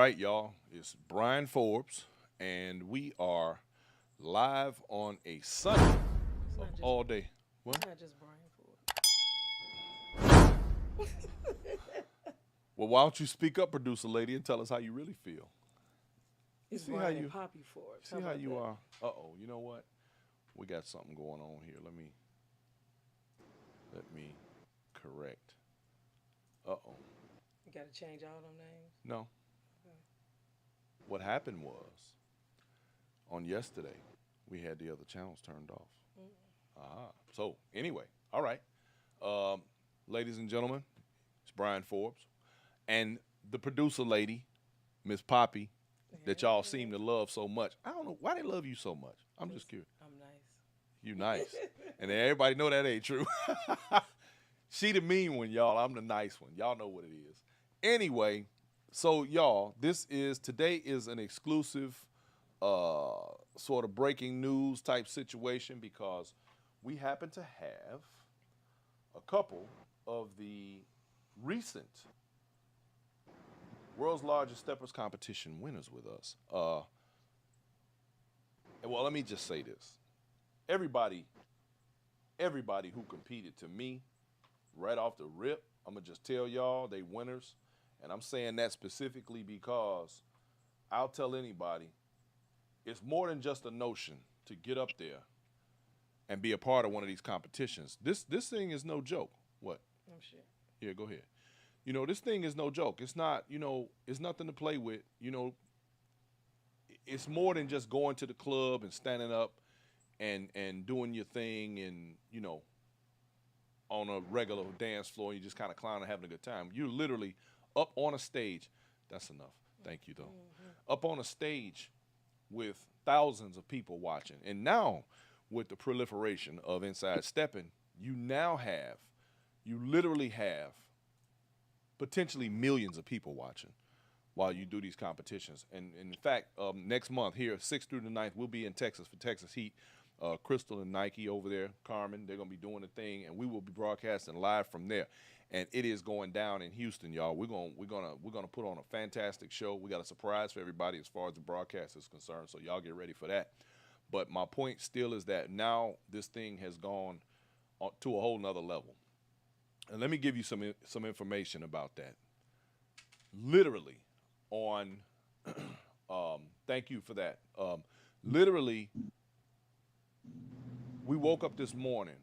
right, y'all. It's Brian Forbes, and we are live on a Sunday It's of not just all day. Well, it's not just Brian Ford. well, why don't you speak up, producer lady, and tell us how you really feel? It's See how Brian you and Poppy Forbes. see how you are. Uh-oh, you know what? We got something going on here. Let me correct. Uh-oh. You got to change all them names. No. What happened was on yesterday we had the other channels turned off. So anyway, all right. Um, Ladies and gentlemen, it's Brian Forbes and the producer lady, Miss Poppy, that y'all seem to love so much. I don't know why they love you so much. I'm just curious. I'm nice. You nice. And then everybody know that ain't true. She the mean one, y'all. I'm the nice one. Y'all know what it is. Anyway, so y'all, today is an exclusive sort of breaking news type situation because we happen to have a couple of the recent world's largest steppers competition winners with us. Well, let me just say this. Everybody who competed, to me, right off the rip, I'm going to just tell y'all they winners. And I'm saying that specifically because I'll tell anybody, it's more than just a notion to get up there and be a part of one of these competitions. This thing is no joke. What? Oh shit. Yeah, go ahead. This thing is no joke. It's not, it's nothing to play with. It's more than just going to the club and standing up and doing your thing and, on a regular dance floor, you just kind of clowning, having a good time. You're literally up on a stage. That's enough. Thank you, though. Up on a stage with thousands of people watching. And now, with the proliferation of Inside Steppin', you literally have potentially millions of people watching while you do these competitions. And in fact, next month here, 6th through the 9th, we'll be in Texas for Texas Heat. Crystal and Nike over there, Carmen, they're going to be doing the thing, and we will be broadcasting live from there. And it is going down in Houston, y'all. We're gonna put on a fantastic show. We got a surprise for everybody as far as the broadcast is concerned, so y'all get ready for that. But my point still is that now this thing has gone to a whole nother level. And let me give you some information about that. Literally on, thank you for that. Literally, we woke up this morning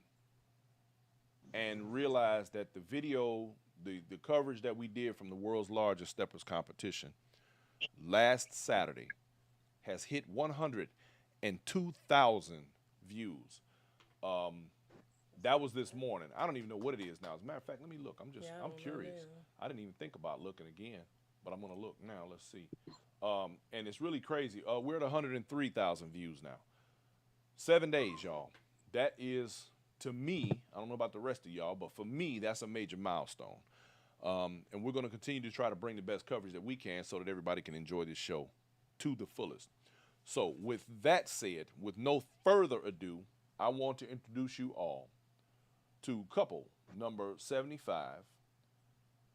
and realized that the video, the coverage that we did from the world's largest steppers competition last Saturday has hit 102,000 views. That was this morning. I don't even know what it is now. As a matter of fact, let me look. I'm curious. I didn't even think about looking again, but I'm gonna look now. Let's see. And it's really crazy. We're at 103,000 views now. 7 days, y'all. That is, to me, I don't know about the rest of y'all, but for me, that's a major milestone. And we're going to continue to try to bring the best coverage that we can so that everybody can enjoy this show to the fullest. So with that said, with no further ado, I want to introduce you all to couple number 75,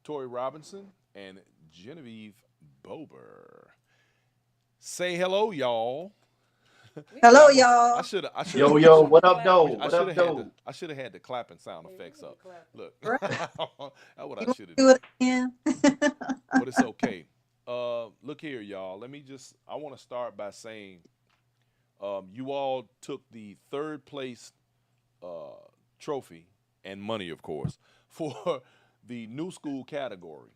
Tori Robinson and Genevieve Bober. Say hello, y'all. Hello, y'all. I should have. Yo, what up, though? What up, though? I should have had the clapping sound effects up. Look, Right. that's what I You should have do done. it again? But it's okay. Look here, y'all. I want to start by saying, you all took the third place trophy and money, of course, for the new school category.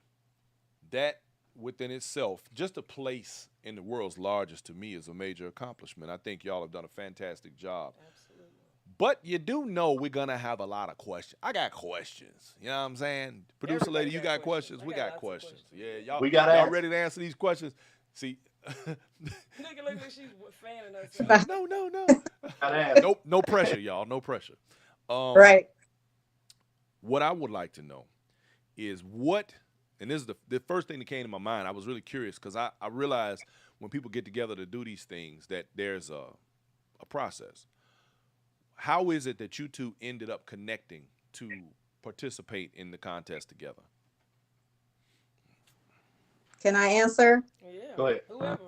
That within itself, just a place in the world's largest, to me, is a major accomplishment. I think y'all have done a fantastic job. Absolutely. But you do know we're going to have a lot of questions. I got questions. You know what I'm saying? Producer Everybody lady, you got questions? We got lots of questions. questions. Yeah, We gotta y'all ask. ready to answer these questions? See, Nigga, look like she's fanning herself. no. Gotta ask. No pressure, y'all. No pressure. Right. What I would like to know is and this is the first thing that came to my mind. I was really curious because I realized when people get together to do these things that there's a process. How is it that you two ended up connecting to participate in the contest together? Can I answer? Yeah. Go ahead. Whoever.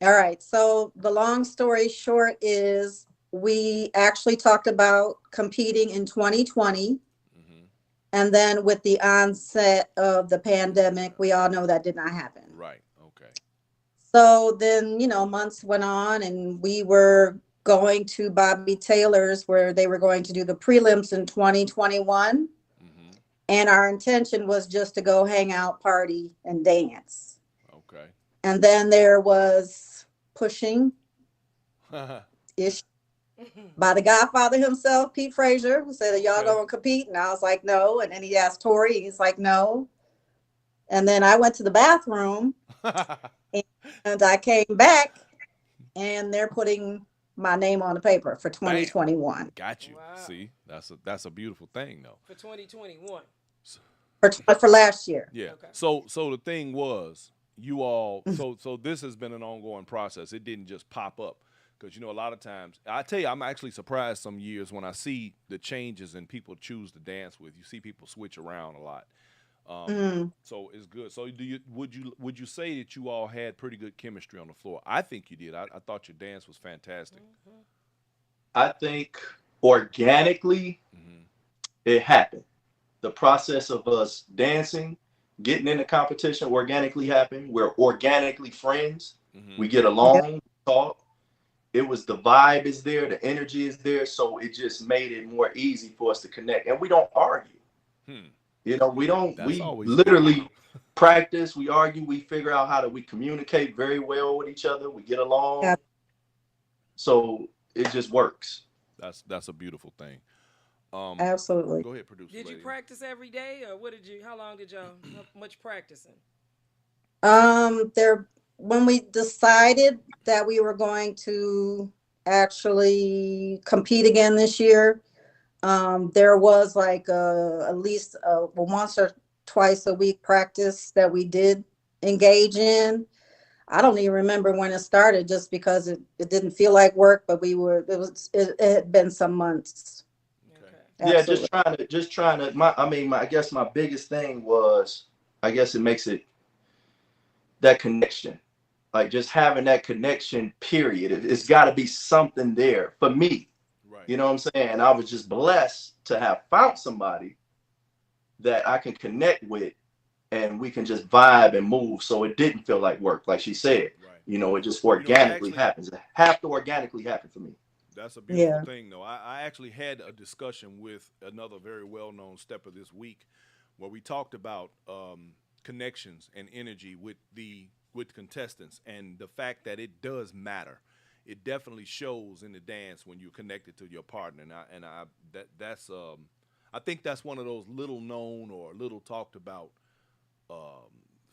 All right. So the long story short is we actually talked about competing in 2020. Mm-hmm. And then with the onset of the pandemic, we all know that did not happen. Right. Okay. So then, months went on and we were going to Bobby Taylor's where they were going to do the prelims in 2021. Mm-hmm. And our intention was just to go hang out, party, and dance. Okay. And then there was pushing ish by the Godfather himself, Pete Frazier, who said, "Are y'all going to compete?" And I was like, "No." And then he asked Tori, he's like, "No." And then I went to the bathroom and I came back and they're putting my name on the paper for 2021. Bam. Got you. Wow. See, that's a beautiful thing, though. For 2021. For last year. Yeah. Okay. So the thing was, you all. So this has been an ongoing process. It didn't just pop up. Because, a lot of times, I tell you, I'm actually surprised some years when I see the changes and people choose to dance with. You see people switch around a lot. So it's good. So would you say that you all had pretty good chemistry on the floor? I think you did. I thought your dance was fantastic. Mm-hmm. I think organically it happened. The process of us dancing, getting in the competition organically happened. We're organically friends. Mm-hmm. We get along, talk. It was the vibe is there, the energy is there, so it just made it more easy for us to connect. And we don't argue. We don't. That's we good. literally practice. We argue. We figure out how we communicate very well with each other. We get along. Yeah. So it just works. That's a beautiful thing. Absolutely. Go ahead, producer. Did you practice every day, or how long did y'all, how much practicing? When we decided that we were going to actually compete again this year, there was like at least once or twice a week practice that we did engage in. I don't even remember when it started, just because it didn't feel like work, but it had been some months. Okay. Yeah, Absolutely. just trying to. I guess my biggest thing was, I guess it makes it that connection, like just having that connection. Period. It's got to be something there for me. Right. You know what I'm saying? I was just blessed to have found somebody that I can connect with, and we can just vibe and move. So it didn't feel like work, like she said. Right. It just organically happens. It have to organically happen for me. That's a beautiful thing, though. I actually had a discussion with another very well-known stepper this week, where we talked about connections and energy with contestants, and the fact that it does matter. It definitely shows in the dance when you're connected to your partner, I think that's one of those little known or little talked about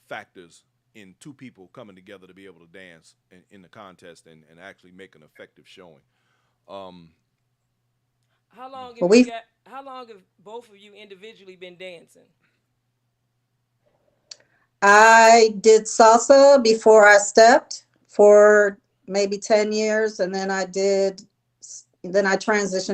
factors in two people coming together to be able to dance in the contest and actually make an effective showing. How long have both of you individually been dancing? I did salsa before I stepped for maybe 10 years. And then I transitioned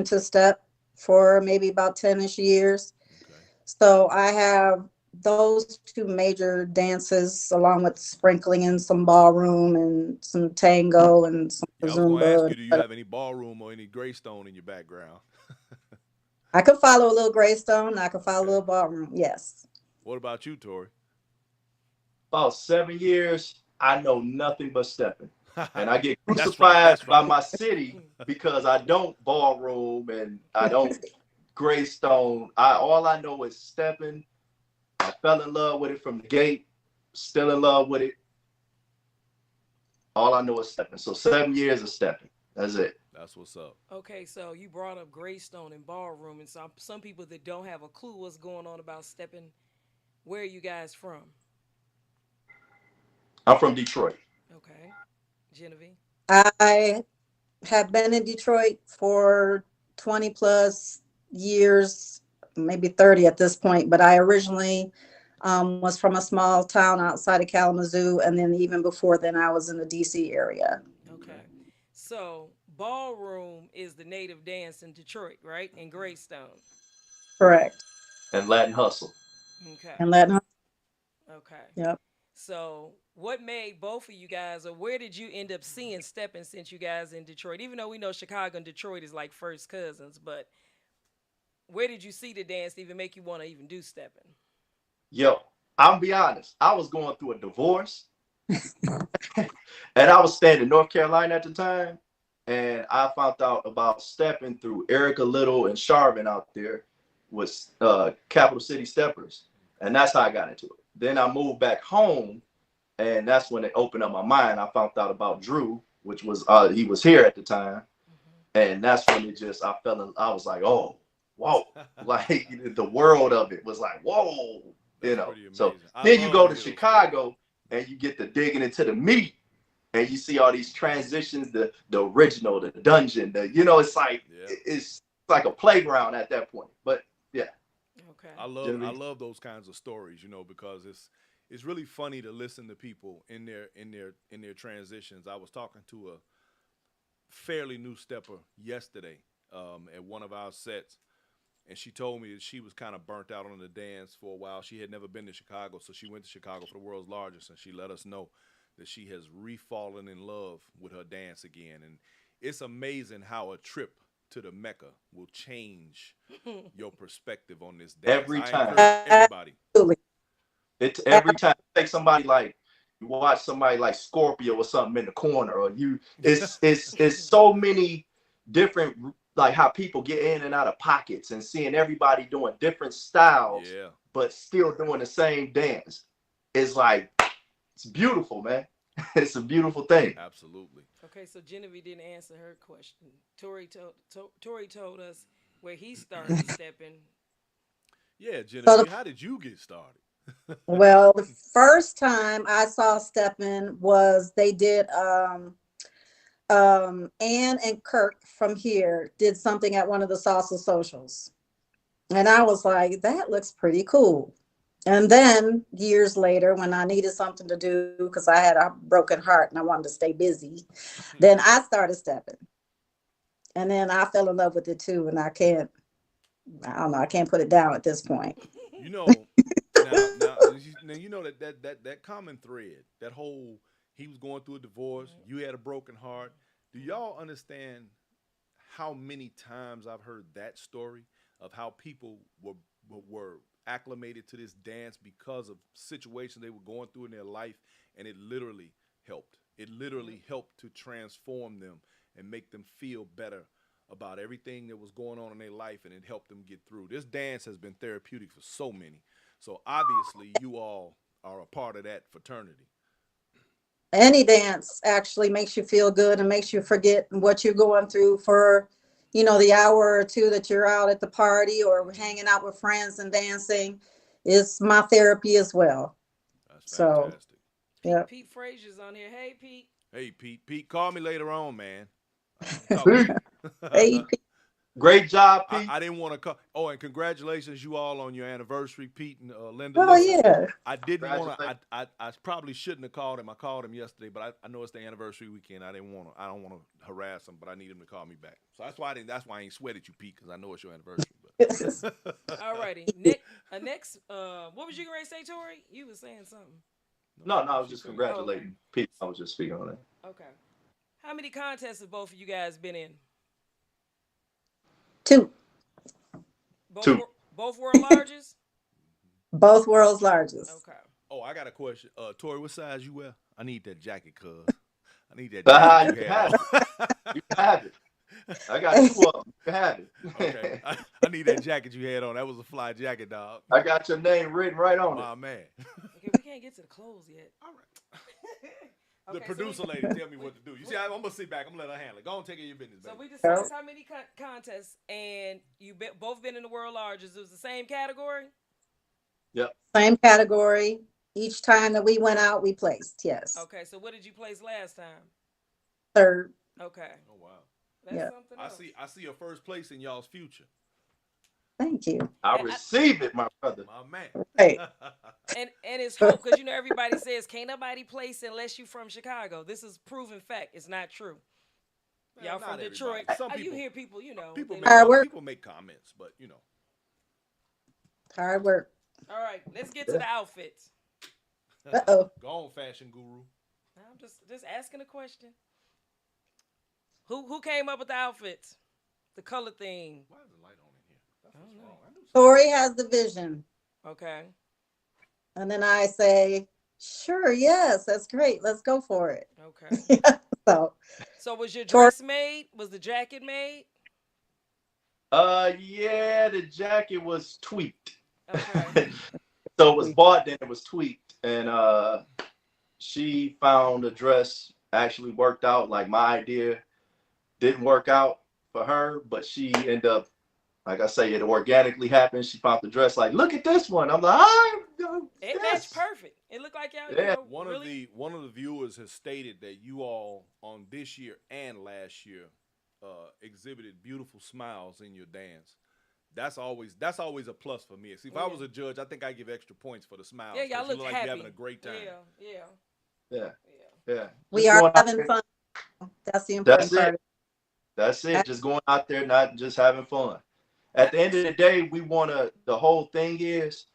to step for maybe about 10-ish years. Okay. So I have those two major dances, along with sprinkling in some ballroom and some tango and some I was Zumba. going to ask you, do you have any ballroom or any Greystone in your background? I could follow a little Greystone. I could follow a little ballroom. Yes. What about you, Tori? About 7 years, I know nothing but stepping. And I get crucified by my city because I don't ballroom and I don't Greystone. All I know is stepping. I fell in love with it from the gate, still in love with it. All I know is stepping. So 7 years of stepping. That's it. That's what's up. Okay, so you brought up Greystone and ballroom, and some people that don't have a clue what's going on about stepping. Where are you guys from? I'm from Detroit. Okay. Genevieve? I have been in Detroit for 20 plus years, maybe 30 at this point, but I originally was from a small town outside of Kalamazoo, and then even before then I was in the DC area. Okay. So ballroom is the native dance in Detroit, right? In Greystone. Correct. And Latin hustle. Okay. And Latin. Okay. Yep. So, what made both of you guys, or where did you end up seeing Steppin since you guys in Detroit? Even though we know Chicago and Detroit is like first cousins, but where did you see the dance to even make you want to even do Steppin? Yo, I'll be honest. I was going through a divorce, and I was staying in North Carolina at the time, and I found out about Steppin through Erica Little and Charvin out there with Capital City Steppers, and that's how I got into it. Then I moved back home, and that's when it opened up my mind. I found out about Drew, which was he was here at the time, and that's when it just I was like, oh, whoa, like the world of it was like, whoa, you know. So then you go to Chicago and you get to digging into the meat, and you see all these transitions, the original, the dungeon, it's like it's like a playground at that point. But yeah. Okay. I love those kinds of stories, because it's really funny to listen to people in their transitions. I was talking to a fairly new stepper yesterday at one of our sets, and she told me that she was kind of burnt out on the dance for a while. She had never been to Chicago, so she went to Chicago for the world's largest, and she let us know that she has re-fallen in love with her dance again. And it's amazing how a trip to the Mecca will change your perspective on this dance. Every time. Everybody. It's every time. Take somebody like, you watch somebody like Scorpio or something in the corner, or it's so many different, like how people get in and out of pockets, and seeing everybody doing different styles, but still doing the same dance. It's like, it's beautiful, man. It's a beautiful thing. Absolutely. Okay, so Genevieve didn't answer her question. Tori told us where he started Steppin. Yeah, Genevieve, how did you get started? Well, the first time I saw Steppin was they did Ann and Kirk from here did something at one of the salsa socials, and I was like, that looks pretty cool. And then years later, when I needed something to do because I had a broken heart and I wanted to stay busy, then I started Steppin, and then I fell in love with it too, and I can't put it down at this point. Now you know that common thread, that whole, he was going through a divorce, you had a broken heart. Do y'all understand how many times I've heard that story of how people were acclimated to this dance because of situations they were going through in their life, and it literally helped. It literally helped to transform them and make them feel better about everything that was going on in their life, and it helped them get through. This dance has been therapeutic for so many. So obviously you all are a part of that fraternity. Any dance actually makes you feel good and makes you forget what you're going through for, the hour or two that you're out at the party or hanging out with friends and dancing. It's my therapy as well. That's fantastic. Yeah. Pete Frazier's on here. Hey, Pete. Hey, Pete. Pete, call me later on, man. Hey, Pete. Great job, Pete. I didn't want to call. Oh, and congratulations you all on your anniversary, Pete and Linda. Oh, yeah. I didn't want to. I probably shouldn't have called him. I called him yesterday, but I know it's the anniversary weekend. I don't want to harass him, but I need him to call me back. So that's why I ain't sweated you, Pete, because I know it's your anniversary. But. All righty. Next. What was you going to say, Tori? You were saying something. No, I was just congratulating Pete. I was just speaking on that. Okay. How many contests have both of you guys been in? 2. Both world largest? Both world's largest. Okay. Oh, I got a question. Tori, what size you wear? I need that jacket, cuz. I need that jacket. You have it. You have it. I got 2 of them. You can have it. Okay. I need that jacket you had on. That was a fly jacket, dog. I got your name written right on it. My man. Okay, we can't get to the clothes yet. All right. The producer lady tell me what to do. You see, I'm gonna sit back. I'm gonna let her handle it. Go on, take care of your business, baby. So we discussed how many contests, and you both been in the world largest. It was the same category? Yep. Same category. Each time that we went out, we placed. Yes. Okay, so what did you place last time? 3rd. Okay. Oh wow. That's something else. I see a first place in y'all's future. Thank you. I receive it, my brother. My man. Right. And it's hope, because everybody says can't nobody place unless you from Chicago. This is proven fact. It's not true. Y'all from Detroit. Some people, you hear people, people make comments, but Hard work. All right, let's get to the outfits. Uh-oh. Go on, fashion guru. I'm just asking a question. Who came up with the outfits? The color theme. Why is the light on in here? That's what's know. wrong. I knew something. Tori has the vision. Okay. And then I say, sure, yes, that's great. Let's go for it. Okay. So So was your Tori, dress made? Was the jacket made? Yeah, the jacket was tweaked. Okay. So it was bought, then it was tweaked, and she found a dress actually worked out. Like my idea didn't work out for her, but she ended up, like I say, it organically happened. She found the dress, like, look at this one. I'm like, It matched yes. perfect. It looked like y'all, Yeah. One of the viewers has stated that you all on this year and last year exhibited beautiful smiles in your dance. That's always a plus for me. See, if I was a judge, I think I give extra points for the smiles. Yeah, y'all you look look like happy. you're having a great time. Yeah. we Just are going out having there. fun. That's the important That's part. it. That's it. Just going out there, not just having fun. At the end of the day, the whole thing is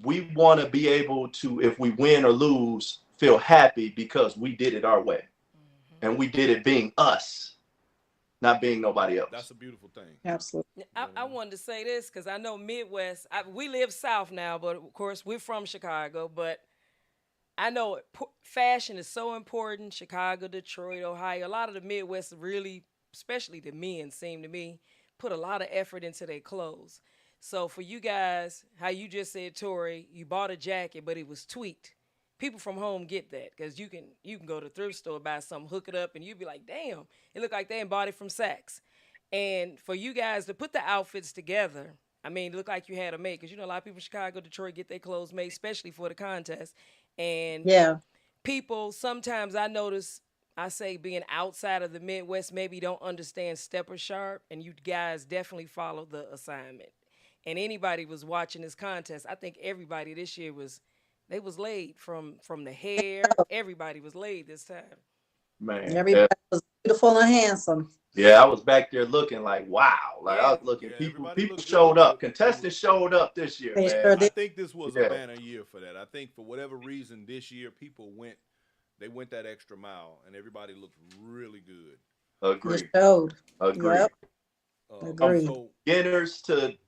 we want to be able to, if we win or lose, feel happy because we did it our way. And we did it being us, not being nobody else. That's a beautiful thing. Absolutely. I wanted to say this because I know Midwest. We live South now, but of course we're from Chicago. But I know fashion is so important. Chicago, Detroit, Ohio. A lot of the Midwest really, especially the men, seem to me, put a lot of effort into their clothes. So for you guys, how you just said, Tori, you bought a jacket, but it was tweaked. People from home get that because you can go to the thrift store, buy something, hook it up, and you'd be like, damn, it looked like they bought it from Saks. And for you guys to put the outfits together, I mean, it looked like you had them made because you know a lot of people in Chicago, Detroit get their clothes made, especially for the contest. And Yeah. people sometimes I notice I say being outside of the Midwest maybe don't understand stepper sharp, and you guys definitely follow the assignment. And anybody was watching this contest, I think everybody this year was they was laid from the hair. Everybody was laid this time. Man. Everybody was beautiful and handsome. Yeah, I was back there looking like, wow. Like I Yeah. was looking, Yeah, people everybody looked showed good. up. Contestants showed up this year, They man. sure I did. think this was a banner year for that. I think for whatever reason this year people went that extra mile and everybody looked really good. It Agreed. showed. Agreed. Yep. From Agreed. So beginners go ahead,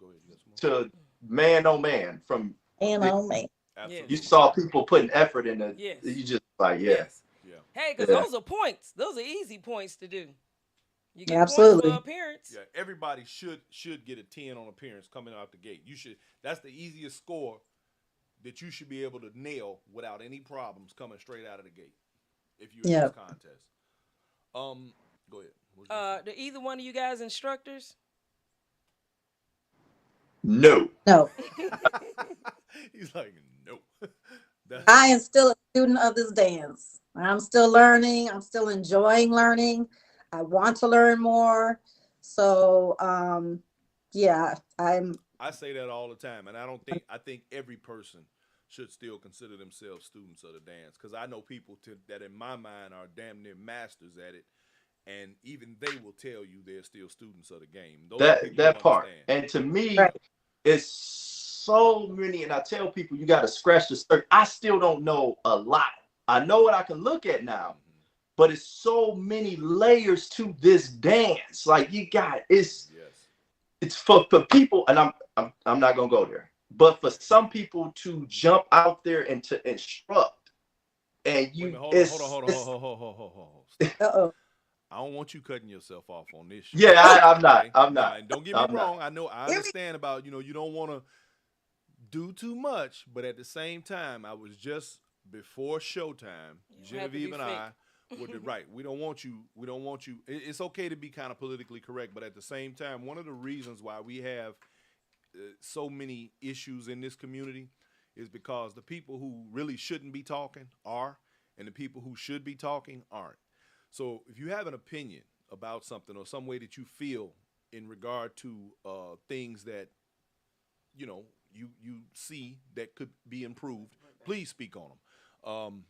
to man oh man. From And oh man. absolutely. you saw people putting effort in it. Yes. You just like, yeah. Yes. Yeah. Hey, because Yeah. those are points. Those are easy points to do. You get Absolutely. points for appearance. Yeah, everybody should get a 10 on appearance coming out the gate. You should. That's the easiest score that you should be able to nail without any problems coming straight out of the gate. If you're in Yep. this contest. Go ahead. Do either one of you guys instructors? No. No. He's like, no. I am still a student of this dance. I'm still learning. I'm still enjoying learning. I want to learn more. So yeah, I say that all the time, and I think every person should still consider themselves students of the dance because I know people that in my mind are damn near masters at it, and even they will tell you they're still students of the game. Those That part. understand. And to me, Right. it's so many, and I tell people you got to scratch the surface. I still don't know a lot. I know what I can look at now, but it's so many layers to this dance. Like it's for people, and I'm not gonna go there, but for some people to jump out there and to instruct, and you, hold on. uh-oh. I don't want you cutting yourself off on this show. Yeah, I'm not. Okay? I'm Now, not. and don't get me wrong. I know. I understand about you don't want to do too much, but at the same time, I was just before showtime. Genevieve and I were right. We don't want you. It's okay to be kind of politically correct, but at the same time, one of the reasons why we have so many issues in this community is because the people who really shouldn't be talking are, and the people who should be talking aren't. So if you have an opinion about something or some way that you feel in regard to things that you see that could be improved, please speak on them.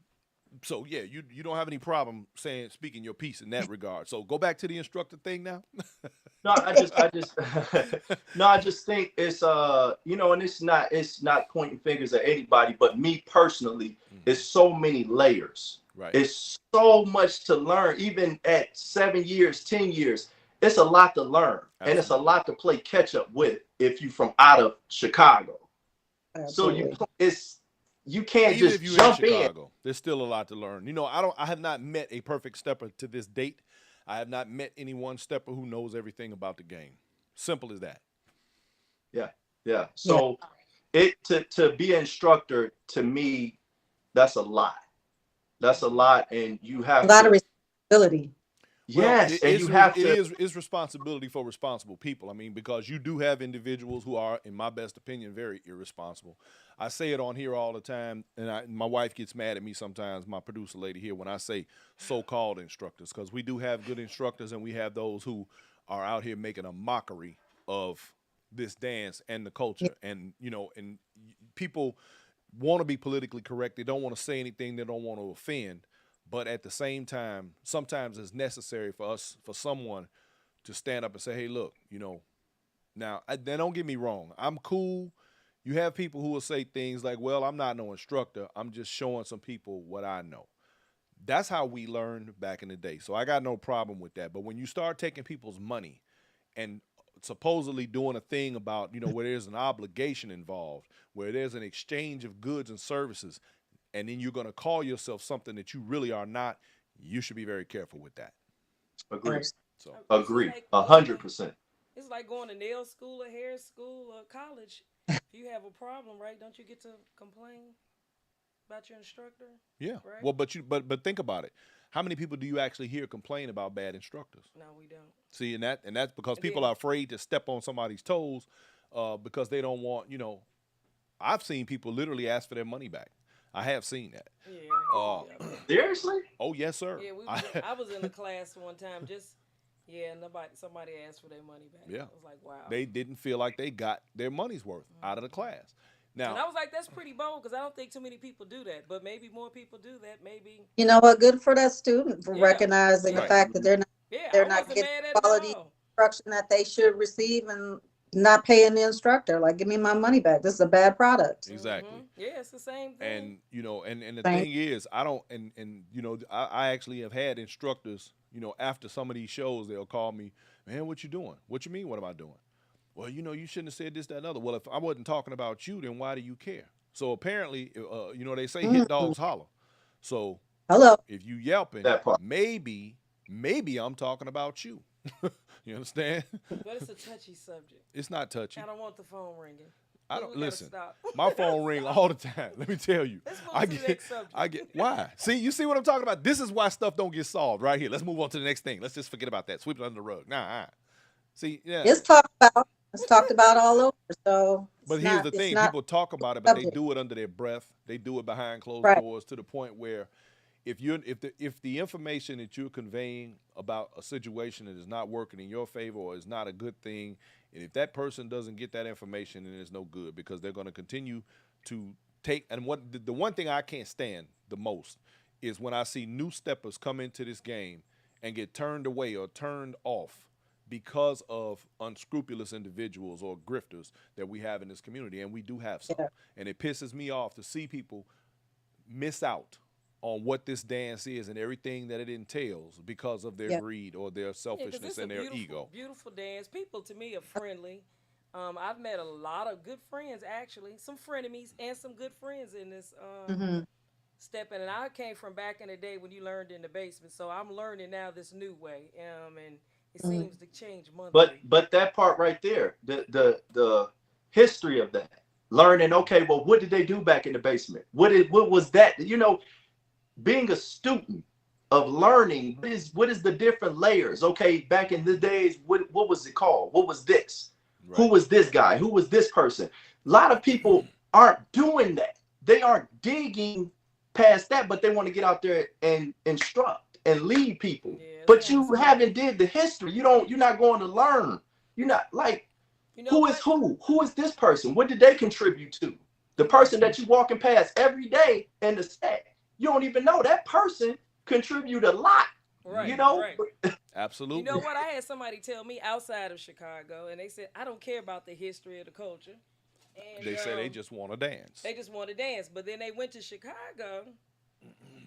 So yeah, you don't have any problem speaking your piece in that regard. So go back to the instructor thing now. No, I just no, I just think it's you know, and it's not pointing fingers at anybody, but me personally, it's so many layers. Right. It's so much to learn, even at 7 years, 10 years. It's a lot to learn. Absolutely. And it's a lot to play catch up with if you're from out of Chicago. Absolutely. So you can't Even just if you're jump in Chicago, there's still a lot to learn. You know, I have not met a perfect stepper to this date. I have not met any one stepper who knows everything about the game. Simple as that. Yeah. So to be an instructor, to me, that's a lot. That's a lot, and you have a lot of responsibility. Yes, well, and you have to. It is responsibility for responsible people. I mean, because you do have individuals who are, in my best opinion, very irresponsible. I say it on here all the time, and my wife gets mad at me sometimes, my producer lady here, when I say so-called instructors, because we do have good instructors, and we have those who are out here making a mockery of this dance and the culture. And, you know, and people want to be politically correct. They don't want to say anything. They don't want to offend. But at the same time, sometimes it's necessary for someone to stand up and say, hey, look, you know, now, don't get me wrong. I'm cool. You have people who will say things like, well, I'm not no instructor. I'm just showing some people what I know. That's how we learned back in the day. So I got no problem with that. But when you start taking people's money and supposedly doing a thing about, you know, where there's an obligation involved, where there's an exchange of goods and services, and then you're going to call yourself something that you really are not, you should be very careful with that. Agree. So agree, 100%. It's like going to nail school or hair school or college. If you have a problem, right, don't you get to complain about your instructor? Yeah. Right? Well, but think about it. How many people do you actually hear complain about bad instructors? No, we don't. See, and that's because people are afraid to step on somebody's toes because they don't want, you know, I've seen people literally ask for their money back. I have seen that. Yeah. Seriously? Oh, yes, sir. Yeah, I was in a class one time, somebody asked for their money back. Yeah. I was like, wow. They didn't feel like they got their money's worth out of the class. Now, and I was like, that's pretty bold because I don't think too many people do that, but maybe more people do that. Maybe. You know what? Good for that student for recognizing the fact that they're not getting quality instruction that they should receive and not paying the instructor. Like, give me my money back. This is a bad product. Exactly. Mm-hmm. Yeah, it's the same thing. And you know, and the thing is, I don't, and you know, I actually have had instructors, you know, after some of these shows, they'll call me, man, what you doing? What you mean? What am I doing? Well, you know, you shouldn't have said this, that, and other. Well, if I wasn't talking about you, then why do you care? So apparently, you know, they say hit dogs holler. So if you yelping, maybe I'm talking about you. You understand? But it's a touchy subject. It's not touchy. I don't want the phone ringing. I don't listen. My phone ring all the time. Let me tell you. I get why? See, you see what I'm talking about? This is why stuff don't get solved right here. Let's move on to the next thing. Let's just forget about that. Sweep it under the rug. See, yeah. It's talked about all over. So, but here's the thing: people talk about it, but they do it under their breath. They do it behind closed doors to the point where, if the information that you're conveying about a situation that is not working in your favor or is not a good thing, and if that person doesn't get that information, then it's no good because they're going to continue to take. And the one thing I can't stand the most is when I see new steppers come into this game and get turned away or turned off because of unscrupulous individuals or grifters that we have in this community, and we do have some. Yeah. And it pisses me off to see people miss out on what this dance is and everything that it entails because of their greed or their selfishness and their ego. Beautiful dance. People to me are friendly. I've met a lot of good friends, actually, some frenemies and some good friends in this Steppin. And I came from back in the day when you learned in the basement, so I'm learning now this new way. And it seems to change monthly. But that part right there, the history of that, learning. Okay, well, what did they do back in the basement? What was that? You know, being a student of learning, what is the different layers? Okay, back in the days, what was it called? What was this? Right. Who was this guy? Who was this person? A lot of people aren't doing that. They aren't digging past that, but they want to get out there and instruct and lead people. Yeah, but you haven't did the history. You're not going to learn. You're not like, who is who? Who is this person? What did they contribute to? The person that you're walking past every day in the set. you don't even know that person contribute a lot. Right, you know, right. Absolutely. You know what? I had somebody tell me outside of Chicago, and they said, I don't care about the history of the culture. And They say they just want to dance. They just want to dance. But then they went to Chicago,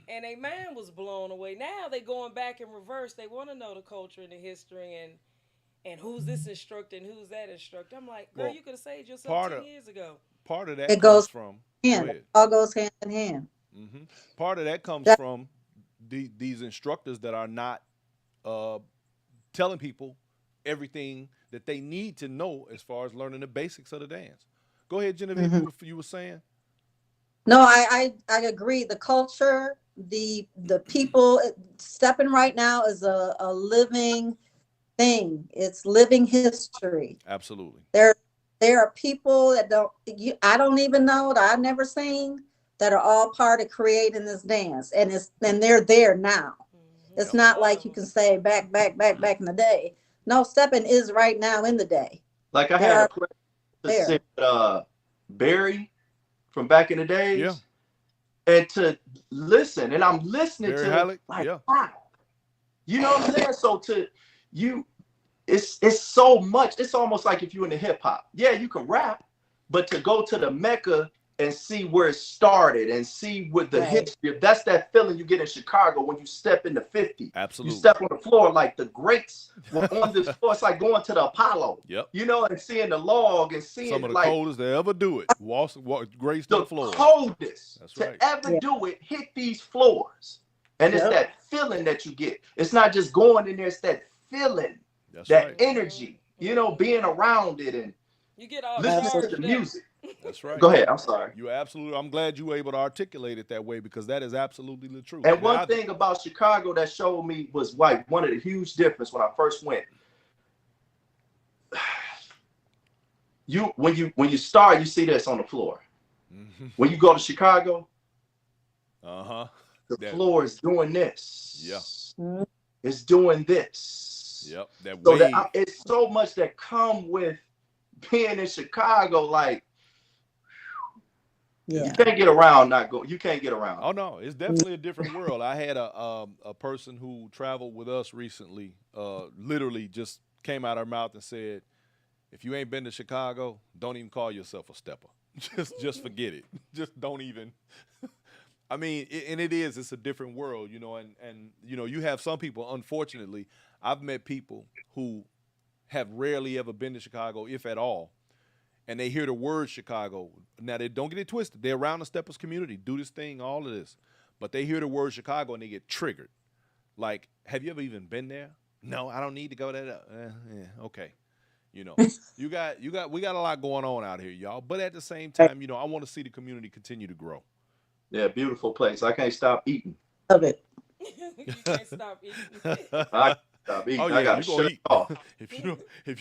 and their mind was blown away. Now they going back in reverse. They want to know the culture and the history and who's this instructor and who's that instructor. I'm like, girl, you could have saved yourself 10 years ago. Part of that it comes goes from hand. It all goes hand in hand. Mm-hmm. Part of that comes from these instructors that are not telling people everything that they need to know as far as learning the basics of the dance. Go ahead, Genevieve. Mm-hmm. You were saying? No, I agree. The culture, the people, Steppin right now is a living thing. It's living history. Absolutely. There are people that I don't even know, that I've never seen, that are all part of creating this dance, and they're there now. It's not like you can say back in the day. No, Steppin is right now in the day. Like I had a place to sit Barry from back in the days, and to listen, and I'm listening Barry to Halleck? like, wow, you know what I'm saying? So to you, it's so much. It's almost like if you're in the hip hop, you can rap, but to go to the Mecca and see where it started and see what the history. That's that feeling you get in Chicago when you step in the 50. Absolutely. You step on the floor like the greats were on the floor. It's like going to the Apollo. Yep. You know, and seeing the log and seeing some of the coldest they ever do it. Grace the floor. The coldest That's to right. ever do it, hit these floors. And it's that feeling that you get. It's not just going in there, it's that feeling, that energy, you know, being around it and you get all listening to the music. That's right. Go ahead. I'm sorry. I'm glad you were able to articulate it that way, because that is absolutely the truth. And one thing about Chicago that showed me was like one of the huge difference when I first went. When you start, you see this on the floor. Mm-hmm. When you go to Chicago, the floor is doing this. Yeah. It's doing this. Yep. It's so much that come with being in Chicago, like. Yeah. You can't get around you can't get around. Oh no, it's definitely a different world. I had a person who traveled with us recently, literally just came out her mouth and said, if you ain't been to Chicago, don't even call yourself a stepper. just forget it. Just don't even. I mean, it's a different world, you know, and you know, you have some people, unfortunately, I've met people who have rarely ever been to Chicago, if at all. And they hear the word Chicago. Now, they don't get it twisted. They're around the Steppers community, do this thing, all of this. But they hear the word Chicago and they get triggered. Like, have you ever even been there? No, I don't need to go there. Okay. You know, we got a lot going on out here, y'all. But at the same time, you know, I want to see the community continue to grow. Yeah, beautiful place. I can't stop eating. Love it. You can't stop eating. Stop eating. Oh yeah, I gotta shut eat. off. If you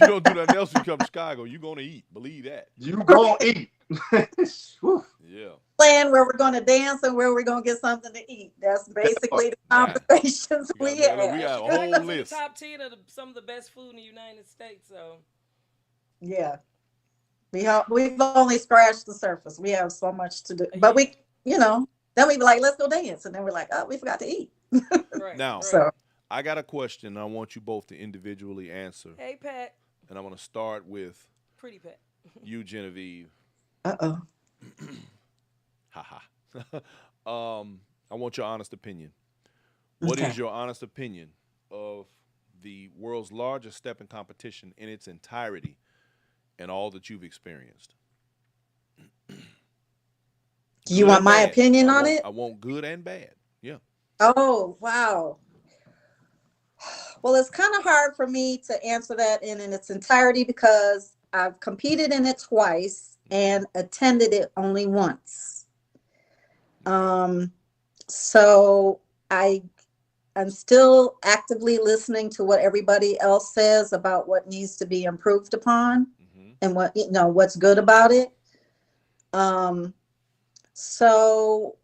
don't do nothing else, you come to Chicago, you're gonna eat. Believe that. You gonna eat. Yeah. Plan where we're gonna dance and where we're gonna get something to eat. That's basically the conversations we have. We got a whole list. Top 10 of some of the best food in the United States. So. Yeah. We've only scratched the surface. We have so much to do, but we, you know, then we be like, let's go dance, and then we're like, oh, we forgot to eat. Now, so I got a question. I want you both to individually answer. Hey, Pat. And I'm going to start with Pretty Pat. You, Genevieve. Uh-oh. I want your honest opinion. What is your honest opinion of the world's largest stepping competition in its entirety and all that you've experienced? Do you want my opinion on it? I want good and bad. Yeah. Oh, wow. Well, it's kind of hard for me to answer that in its entirety because I've competed in it twice and attended it only once. So I'm still actively listening to what everybody else says about what needs to be improved upon and what, you know, what's good about it. So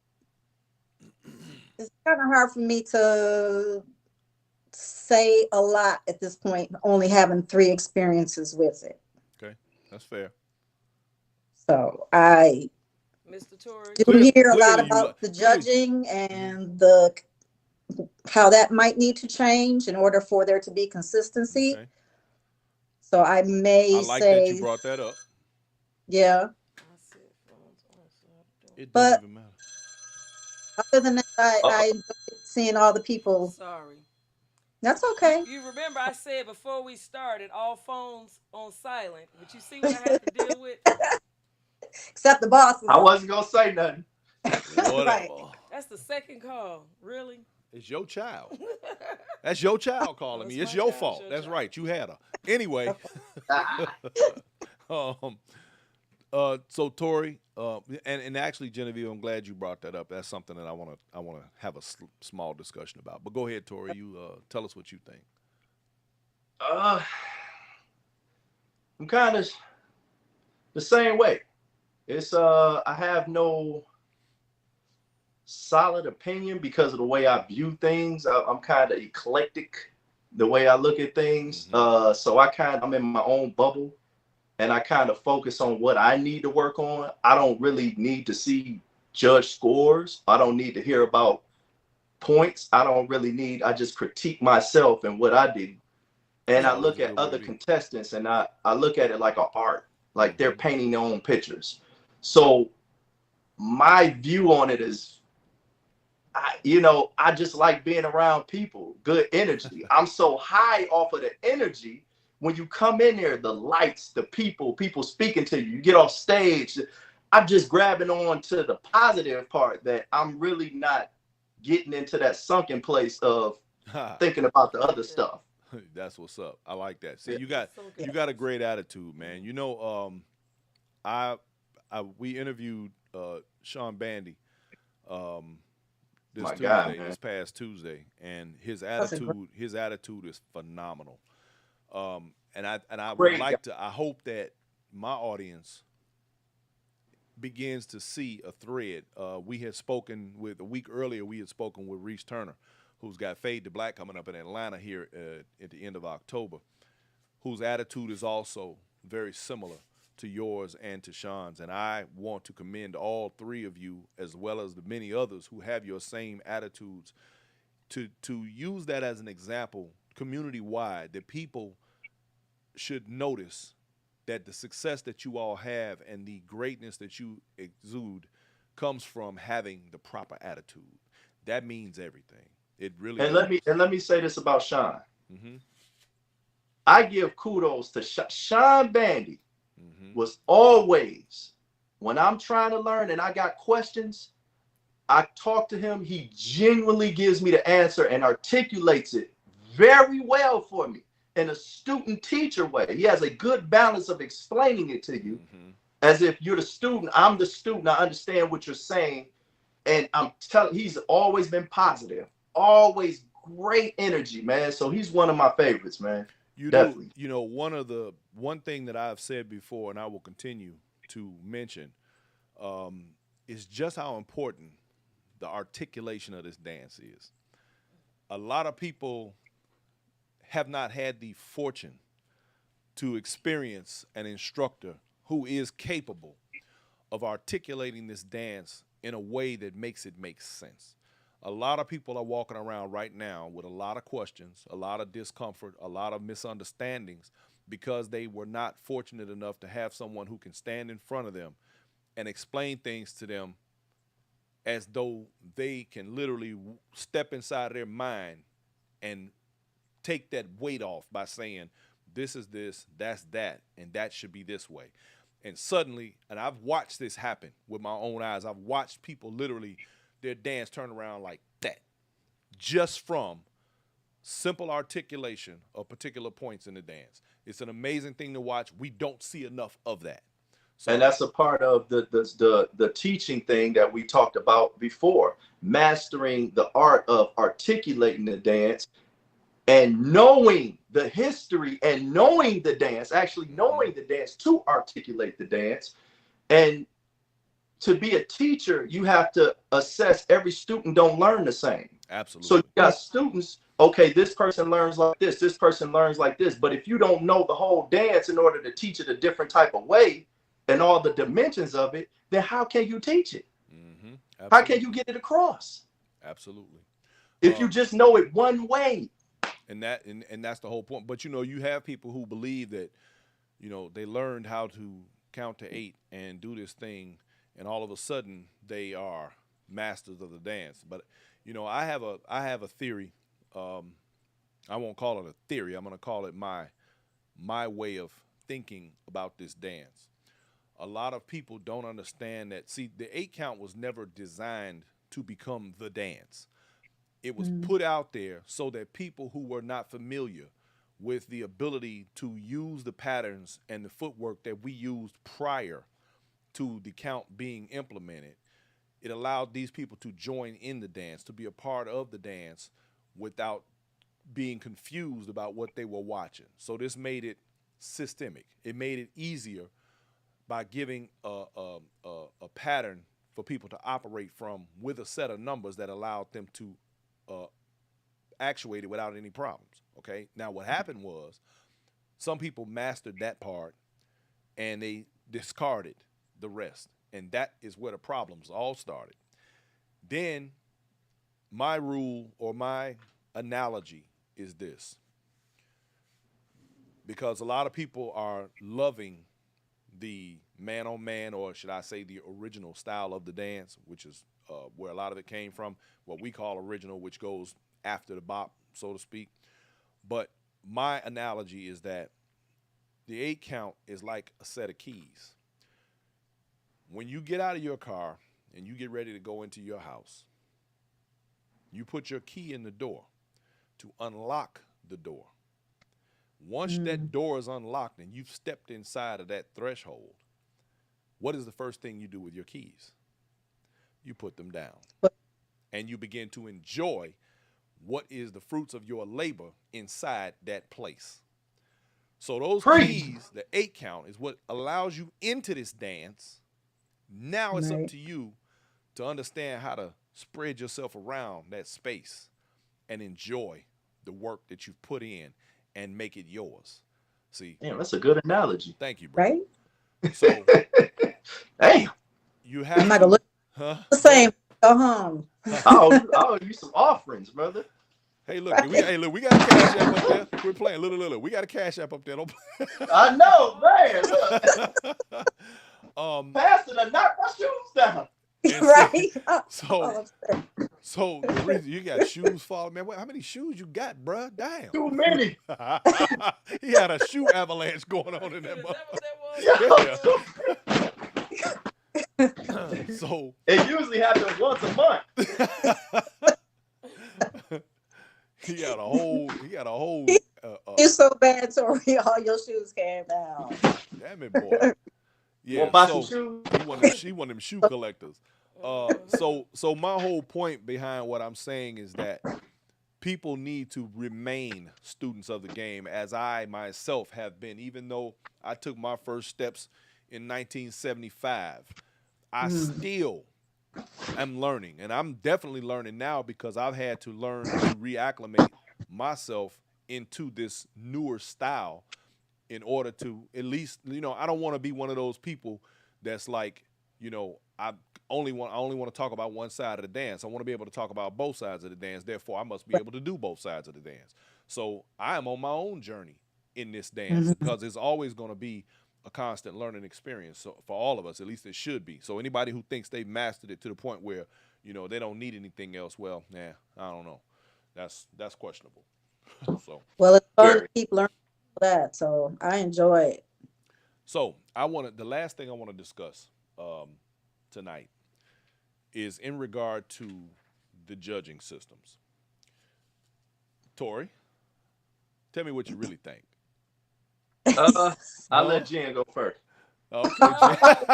it's kind of hard for me to say a lot at this point, only having 3 experiences with it. Okay, that's fair. So I Mr. Toris? Do hear a lot Clearly about the judging and the how that might need to change in order for there to be consistency. Okay. So I may I like say, that you brought that up. yeah. It don't But even matter. other than that, I enjoyed seeing all the people. Sorry. That's okay. You remember I said before we started, all phones on silent, but you see what I have to deal with? Except the bosses. I wasn't gonna say nothing. Whatever. Right. That's the second call. Really? It's your child. That's your child calling me. It's your fault. That's right. You had her. Anyway. So Tori, and actually Genevieve, I'm glad you brought that up. That's something that I want to have a small discussion about. But go ahead, Tori. You tell us what you think. I'm kind of the same way. It's I have no solid opinion because of the way I view things. I'm kind of eclectic the way I look at things. So I'm in my own bubble, and I kind of focus on what I need to work on. I don't really need to see judge scores. I don't need to hear about points. I just critique myself and what I do. And I look at other contestants, and I look at it like an art, like they're painting their own pictures. So my view on it is, I just like being around people, good energy. I'm so high off of the energy. When you come in there, the lights, the people speaking to you, you get off stage. I'm just grabbing on to the positive part that I'm really not getting into that sunken place of thinking about the other stuff. That's what's up. I like that. See, you got a great attitude, man. We interviewed Sean Bandy this past Tuesday, and his attitude is phenomenal. And I would like to. I hope that my audience begins to see a thread. We had spoken with a week earlier. We had spoken with Reese Turner, who's got Fade to Black coming up in Atlanta here at the end of October, whose attitude is also very similar to yours and to Sean's. And I want to commend all three of you, as well as the many others who have your same attitudes, to use that as an example community-wide, that people should notice that the success that you all have and the greatness that you exude comes from having the proper attitude. That means everything. It really does. Let me say this about Sean. I give kudos to Sean Bandy. Was always, when I'm trying to learn and I got questions, I talk to him. He genuinely gives me the answer and articulates it very well for me in a student teacher way. He has a good balance of explaining it to you as if you're the student. I'm the student. I understand what you're saying. And he's always been positive, always great energy, man. So he's one of my favorites, man. Definitely. One thing that I've said before, and I will continue to mention, is just how important the articulation of this dance is. A lot of people have not had the fortune to experience an instructor who is capable of articulating this dance in a way that makes it make sense. A lot of people are walking around right now with a lot of questions, a lot of discomfort, a lot of misunderstandings because they were not fortunate enough to have someone who can stand in front of them and explain things to them as though they can literally step inside their mind and take that weight off by saying, this is this, that's that, and that should be this way. And suddenly, and I've watched this happen with my own eyes, I've watched people literally, their dance turn around like that, just from simple articulation of particular points in the dance. It's an amazing thing to watch. We don't see enough of that. So, and that's a part of the teaching thing that we talked about before, mastering the art of articulating the dance and knowing the history and knowing the dance, actually knowing the dance to articulate the dance. And to be a teacher, you have to assess every student don't learn the same. Absolutely. So you got students, okay, this person learns like this person learns like this. But if you don't know the whole dance in order to teach it a different type of way, and all the dimensions of it, then how can you teach it? Mm-hmm. How can you get it across? Absolutely. If you just know it one way. And that's the whole point. But you have people who believe that, they learned how to count to 8 and do this thing, and all of a sudden they are masters of the dance. But I have a theory. I won't call it a theory. I'm going to call it my way of thinking about this dance. A lot of people don't understand that. See, the 8 count was never designed to become the dance. It was put out there so that people who were not familiar with the ability to use the patterns and the footwork that we used prior to the count being implemented, it allowed these people to join in the dance, to be a part of the dance without being confused about what they were watching. So this made it systemic. It made it easier by giving a pattern for people to operate from with a set of numbers that allowed them to actuate it without any problems. Okay. Now what happened was some people mastered that part and they discarded the rest. And that is where the problems all started. Then my rule or my analogy is this. Because a lot of people are loving the man-on-man, or should I say the original style of the dance, which is where a lot of it came from, what we call original, which goes after the bop, so to speak. But my analogy is that the 8 count is like a set of keys. When you get out of your car and you get ready to go into your house, you put your key in the door to unlock the door. Once that door is unlocked and you've stepped inside of that threshold, what is the first thing you do with your keys? You put them down. And you begin to enjoy what is the fruits of your labor inside that place. So those keys, the 8 count, is what allows you into this dance. Now it's up to you to understand how to spread yourself around that space and enjoy the work that you've put in and make it yours. See? Damn, that's a good analogy. Thank you, bro. Right? So, hey, you have I'm not gonna look the same. Go home. I'll use some offerings, brother. Hey, look, we got a cash app up there. We're playing little. We got a cash app up there. Don't I know, man. Look. Pastor, knock my shoes down. Right? So the reason you got shoes falling, man. How many shoes you got, bruh? Damn. Too many. He had a shoe avalanche going on in that Yeah. So it usually happens once a month. He got a whole. You're so bad, Tori. All your shoes came down. Damn it, boy. Yeah. Buy some shoes. She one of them shoe collectors. So my whole point behind what I'm saying is that people need to remain students of the game, as I myself have been. Even though I took my first steps in 1975, I still am learning, and I'm definitely learning now because I've had to learn to reacclimate myself into this newer style in order to at least, I don't want to be one of those people that's like, I only want to talk about one side of the dance. I want to be able to talk about both sides of the dance. Therefore, I must be able to do both sides of the dance. So I am on my own journey in this dance because it's always going to be a constant learning experience. So for all of us, at least it should be. So anybody who thinks they've mastered it to the point where, they don't need anything else, well, I don't know. That's questionable. So well, it's fun to keep learning that. So I enjoy it. So the last thing I want to discuss tonight is in regard to the judging systems. Tori, tell me what you really think. I'll let Jen go first. Okay, Jen.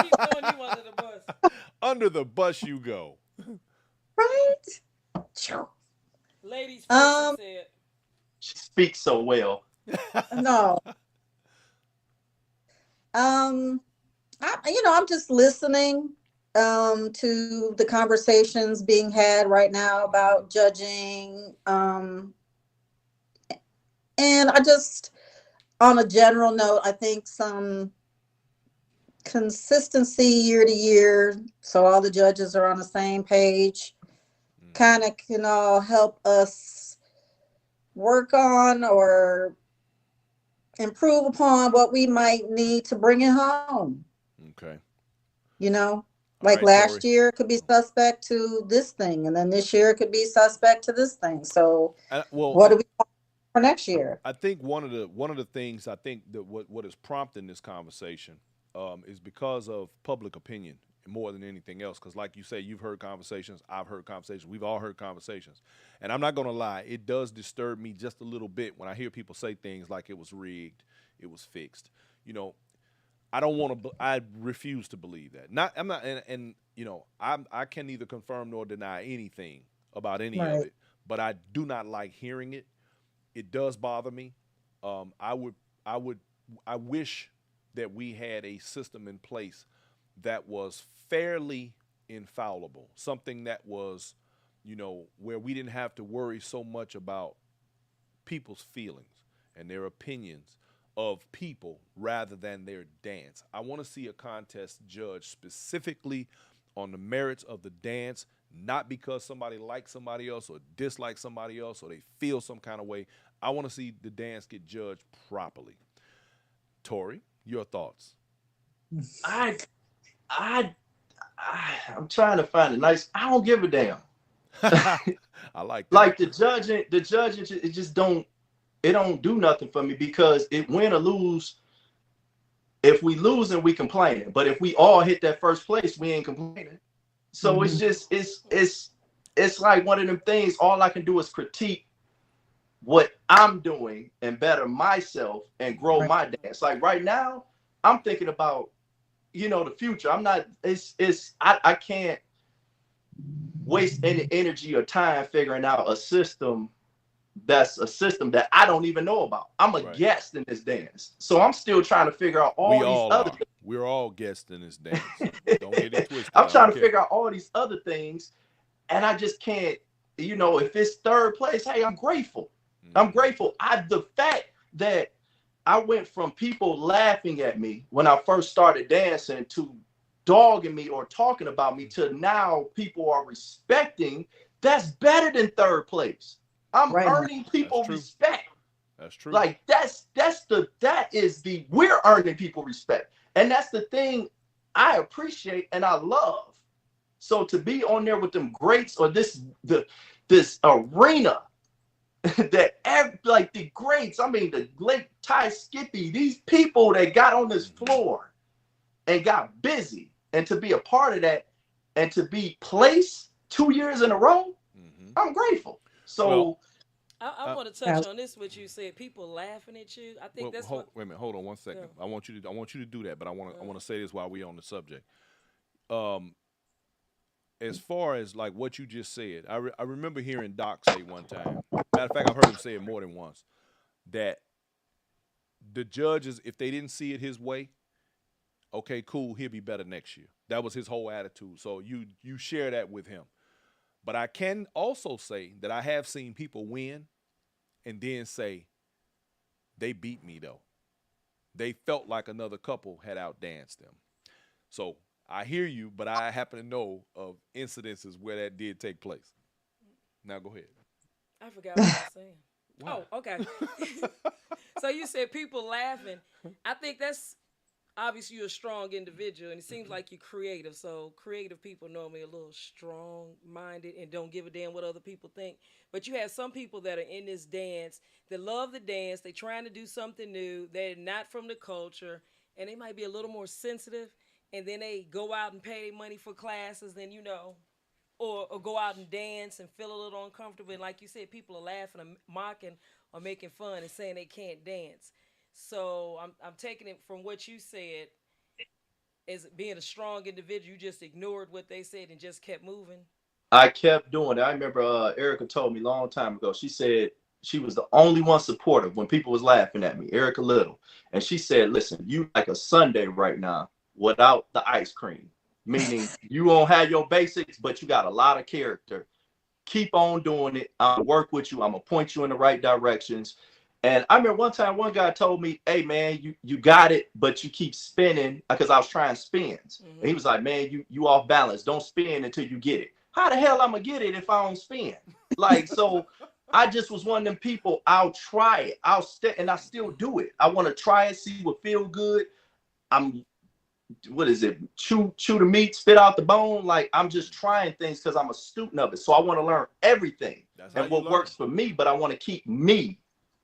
Keep throwing you under the bus. Under the bus you go. Right? Ladies first, said. She speaks so well. No. I'm just listening to the conversations being had right now about judging. And I just, on a general note, I think some consistency year to year, so all the judges are on the same page, kind of can all help us work on or improve upon what we might need to bring it home. Okay. You know, All like right, Tori. last year it could be suspect to this thing, and then this year it could be suspect to this thing. So Well, what do we want for next year? I think one of the things I think that what is prompting this conversation is because of public opinion more than anything else. Because like you say, you've heard conversations, I've heard conversations, we've all heard conversations, and I'm not gonna lie, it does disturb me just a little bit when I hear people say things like it was rigged, it was fixed. You know, I don't want to. I refuse to believe that. Not. I'm not. And you know, I can neither confirm nor deny anything about any of Right. it. But I do not like hearing it. It does bother me. I would. I wish that we had a system in place that was fairly infallible. Something that was, you know, where we didn't have to worry so much about people's feelings and their opinions of people rather than their dance. I want to see a contest judged specifically on the merits of the dance, not because somebody likes somebody else or dislikes somebody else or they feel some kind of way. I want to see the dance get judged properly. Tori, your thoughts? I, I'm trying to find a nice. I don't give a damn. I like that. Like the judging, it just don't. It don't do nothing for me because it win or lose. If we lose and we complaining, but if we all hit that first place, we ain't complaining. So it's just it's like one of them things. All I can do is critique what I'm doing and better myself and grow my dance. Like right now, I'm thinking about, you know, the future. I'm not. I can't waste any energy or time figuring out a system that's a system that I don't even know about. I'm a guest in this dance. So I'm still trying to figure out all these other things. We're all guests in this dance. Don't get it twisted. I'm trying to figure out all these other things, and I just can't, you know, if it's third place, hey, I'm grateful. I'm grateful. The fact that I went from people laughing at me when I first started dancing to dogging me or talking about me to now people are respecting, that's better than third place. I'm earning people respect. That's true. Like we're earning people respect. And that's the thing I appreciate and I love. So to be on there with them greats or this arena that like the greats, I mean the late Ty Skippy, these people that got on this floor and got busy, and to be a part of that and to be placed 2 years in a row, I'm grateful. So I want to touch on this. What you said, people laughing at you. I think that's wait a minute. Hold on one second. Yeah. I want you to do that, but I want to say this while we're on the subject. As far as like what you just said, I remember hearing Doc say one time. Matter of fact, I've heard him say it more than once, that the judges, if they didn't see it his way, okay, cool, he'll be better next year. That was his whole attitude. So you share that with him. But I can also say that I have seen people win and then say, they beat me though. They felt like another couple had outdanced them. So I hear you, but I happen to know of incidences where that did take place. Now go ahead. I forgot what I was saying. Wow. Oh, okay. So you said people laughing. I think that's obviously you're a strong individual, and it seems like you're creative. So creative people normally a little strong-minded and don't give a damn what other people think. But you have some people that are in this dance that love the dance. They're trying to do something new. They're not from the culture, and they might be a little more sensitive. And then they go out and pay their money for classes, and you know, or go out and dance and feel a little uncomfortable. And like you said, people are laughing and mocking or making fun and saying they can't dance. So I'm taking it from what you said as being a strong individual. You just ignored what they said and just kept moving. I kept doing it. I remember Erica told me a long time ago. She said she was the only one supportive when people was laughing at me, Erica Little. And she said, listen, you like a sundae right now without the ice cream. Meaning you won't have your basics, but you got a lot of character. Keep on doing it. I'm going to work with you. I'm going to point you in the right directions. And I remember one time one guy told me, hey man, you got it, but you keep spinning, because I was trying spins. And he was like, man, you off balance. Don't spin until you get it. How the hell I'm gonna get it if I don't spin? Like, so I just was one of them people, I'll try it. And I still do it. I want to try it, see what feel good. What is it? Chew the meat, spit out the bone. Like, I'm just trying things because I'm a student of it. So I want to learn everything and what works for me, but I want to keep me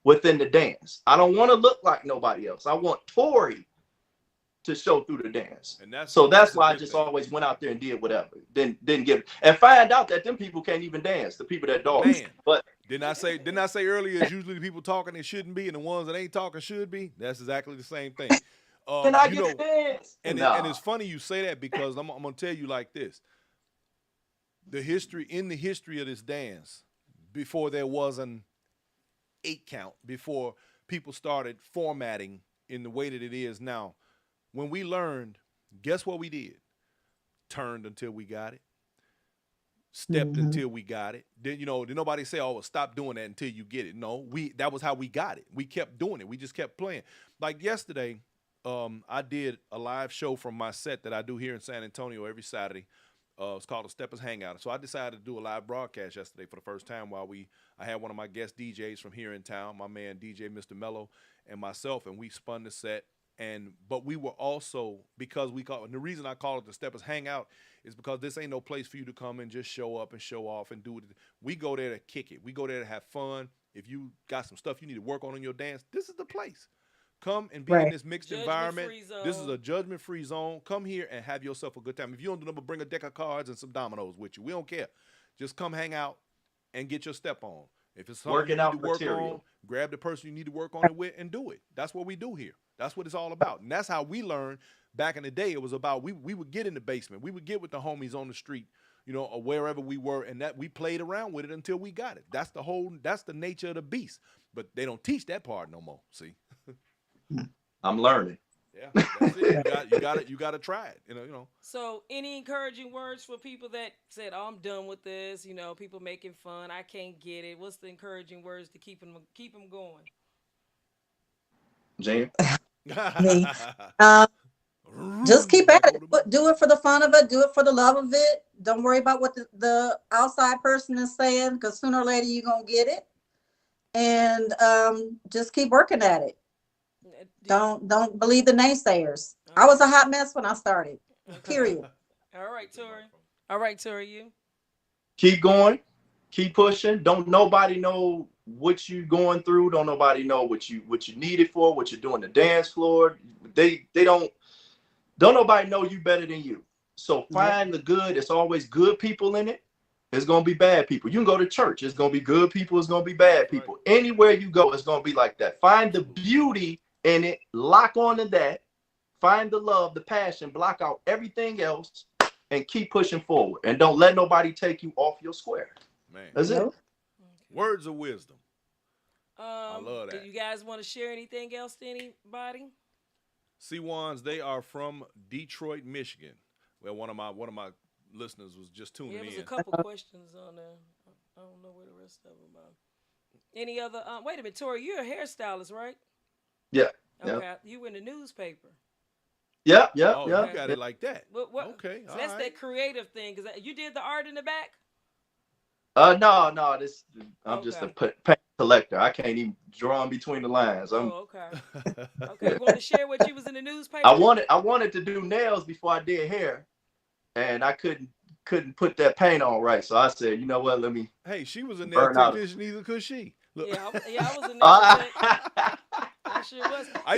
within the dance. I don't want to look like nobody else. I want Tori to show through the dance. And that's why I just always went out there and did whatever. Didn't give it. And find out that them people can't even dance. The people that don't. But didn't I say earlier, it's usually the people talking that shouldn't be and the ones that ain't talking should be? That's exactly the same thing. Can I get a dance? And it's funny you say that, because I'm gonna tell you like this. The history of this dance, before there was an 8 count, before people started formatting in the way that it is now, when we learned, guess what we did? Turned until we got it. Stepped until we got it. Then, did nobody say, oh, well, stop doing that until you get it? No, that was how we got it. We kept doing it. We just kept playing. Like yesterday, I did a live show from my set that I do here in San Antonio every Saturday. It's called a Steppers Hangout. So I decided to do a live broadcast yesterday for the first time while I had one of my guest DJs from here in town, my man DJ Mr. Mello, and myself, and we spun the set. But we were also, because and the reason I call it the Steppers Hangout is because this ain't no place for you to come and just show up and show off and do it. We go there to kick it. We go there to have fun. If you got some stuff you need to work on in your dance, this is the place. Come and be in this mixed environment. This is a judgment-free zone. Come here and have yourself a good time. If you don't do nothing, bring a deck of cards and some dominoes with you. We don't care. Just come hang out and get your step on. If it's something you need to work on, grab the person you need to work on it with and do it. That's what we do here. That's what it's all about. And that's how we learned back in the day. It was about we would get in the basement. We would get with the homies on the street, or wherever we were, and that we played around with it until we got it. That's the nature of the beast. But they don't teach that part no more. See? I'm learning. Yeah, that's it. You got to try it. So, any encouraging words for people that said, "Oh, I'm done with this"? People making fun. I can't get it. What's the encouraging words to keep them going? Jane? Me. Just keep at it. Do it for the fun of it. Do it for the love of it. Don't worry about what the outside person is saying, because sooner or later you're gonna get it. And just keep working at it. Don't believe the naysayers. I was a hot mess when I started. Period. All right, Tori, you keep going, keep pushing. Don't nobody know what you going through. Don't nobody know what you need it for, what you're doing the dance floor. They don't nobody know you better than you. So find the good. It's always good people in it. It's gonna be bad people. You can go to church. It's gonna be good people. It's gonna be bad people. Right. Anywhere you go, it's gonna be like that. Find the beauty in it, lock on to that, find the love, the passion, block out everything else, and keep pushing forward. And don't let nobody take you off your square. Man, that's it. Words of wisdom. I love that. Do you guys want to share anything else to anybody? C1s, they are from Detroit, Michigan. Well, one of my listeners was just tuning in. There was a couple questions on there. I don't know where the rest of them are. Any other? Wait a minute, Tori, you're a hairstylist, right? Yeah. Okay. Yeah. You in the newspaper. Yeah. You got it like that. Okay. So that's that creative thing. Cause you did the art in the back. No. I'm just a paint collector. I can't even draw in between the lines. Okay. Okay. You want to share what you was in the newspaper? I wanted to do nails before I did hair, and I couldn't put that paint on right. So I said, you know what? Let me. Hey, she was a nail technician, neither could she. Look. Yeah, I was a nail tech. I sure was. I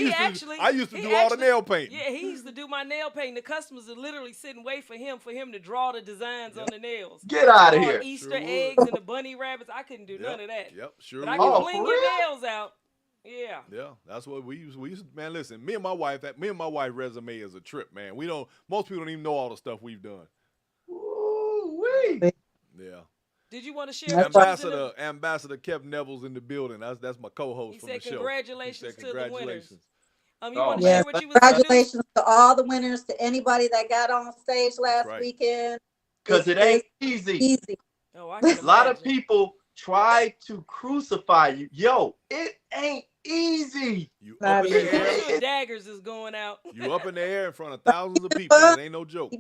used to do all the nail paint. Yeah, he used to do my nail painting. The customers would literally sit and wait for him to draw the designs on the nails. Get out of here. Easter eggs and the bunny rabbits. I couldn't do none of that. Yep, sure. But I can bling your nails out. Yeah. Yeah, that's what we used to, man, listen, me and my wife resume is a trip, man. Most people don't even know all the stuff we've done. Ooh-wee. Yeah. Did you want to share? Ambassador Kev Neville's in the building. That's my co-host from the show. Congratulations to the winners. You want to share what you was congratulations to all the winners, to anybody that got on stage last weekend. Because it ain't easy. Oh, a lot of people try to crucify you. Yo, it ain't easy. You Not up in the easy. air. Daggers is going out. You up in the air in front of thousands of people. It ain't no joke.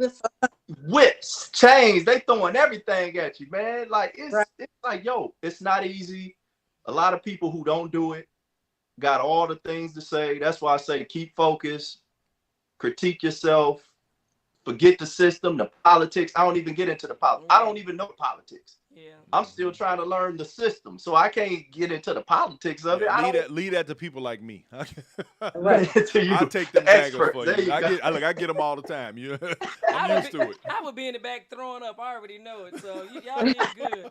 Whips, chains, they throwing everything at you, man. Like Right. it's like, yo, it's not easy. A lot of people who don't do it got all the things to say. That's why I say keep focused, critique yourself, forget the system, the politics. I don't even get into the politics. I don't even know politics. Yeah. I'm still trying to learn the system, so I can't get into the politics of it. Lead that to people like me. Right. I'll take them daggers for you. I get them all the time. I'm used to it. I would be in the back throwing up. I already know it. So y'all did good.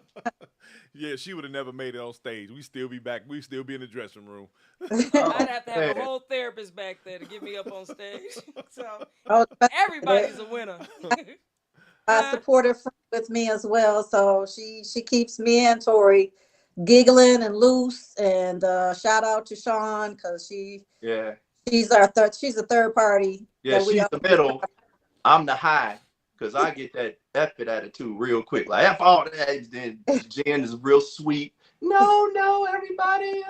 Yeah, she would have never made it on stage. We still be back. We still be in the dressing room. I'd have to have a whole therapist back there to get me up on stage. So everybody's a winner. A supportive friend with me as well, so she keeps me and Tori giggling and loose. And shout out to Sean because she's a third party. Yeah, she's the middle. I'm the high because I get that effort attitude real quick. Like F all that, then Jen is real sweet. No, everybody,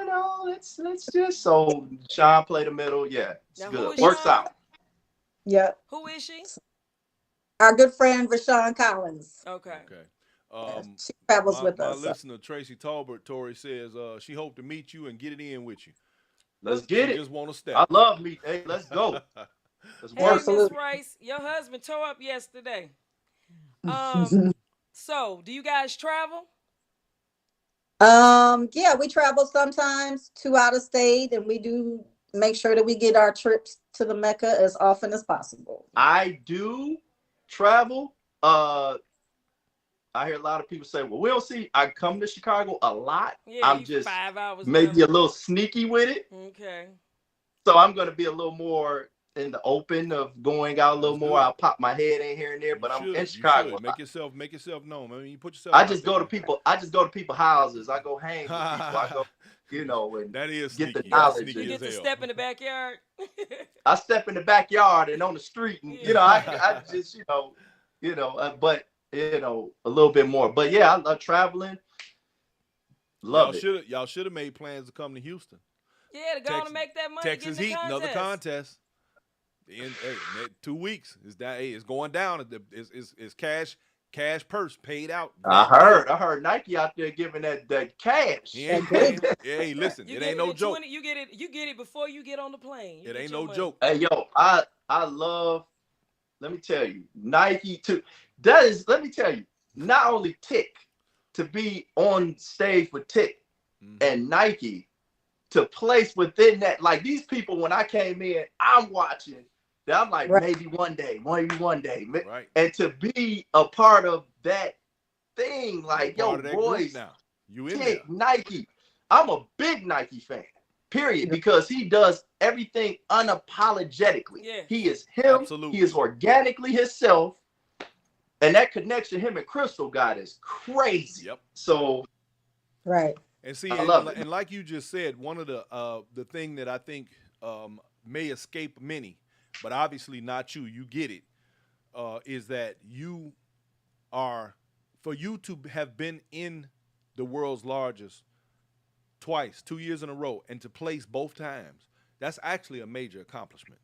let's just so Sean play the middle. Yeah, it's now, good. Works Sean? out. Yeah. Who is she? Our good friend Rashawn Collins. Okay. She travels with us. My listener Tracy Talbert, Tori says she hoped to meet you and get it in with you. Let's get it. Just want to step. I love meet. Hey, let's go. Let's work. Hey, Miss Rice, your husband tore up yesterday. So do you guys travel? Yeah, we travel sometimes to out of state, and we do make sure that we get our trips to the Mecca as often as possible. I do travel. I hear a lot of people say, well, we don't see, I come to Chicago a lot. Yeah, I'm just 5 hours maybe a little sneaky with it. Okay. So I'm going to be a little more in the open of going out a little more. I'll pop my head in here and there, but I'm in Chicago. Make yourself known. I mean, you put yourself. I just go to people's houses. I go hang with people. I go, and that is get sneaky. the knowledge. You get to step in the backyard. I step in the backyard and on the street, and I just but a little bit more. But yeah, I love traveling. Love it. Y'all should have made plans to come to Houston. Yeah, to go on and make that money. Texas Heat, another contest. In 2 weeks, it's going down. It's cash purse paid out. I heard Nike out there giving that cash. Yeah, hey, listen, it ain't no joke. You get it before you get on the plane. It ain't no joke. Hey, yo, I love. Let me tell you, Nike too. Let me tell you, not only Tick to be on stage with Tick and Nike to place within that. Like these people, when I came in, I'm watching. I'm like, maybe one day. Right. And to be a part of that thing, like, yo, boys, now. You in Tick, there. Nike. I'm a big Nike fan, period, because he does everything unapologetically. Yeah. He is him. Absolutely. He is organically himself. And that connection him and Crystal got is crazy. Yep. So, right. And see, and like you just said, one of the thing that I think may escape many, but obviously not you. You get it. Is that for you to have been in the world's largest twice, 2 years in a row, and to place both times, that's actually a major accomplishment.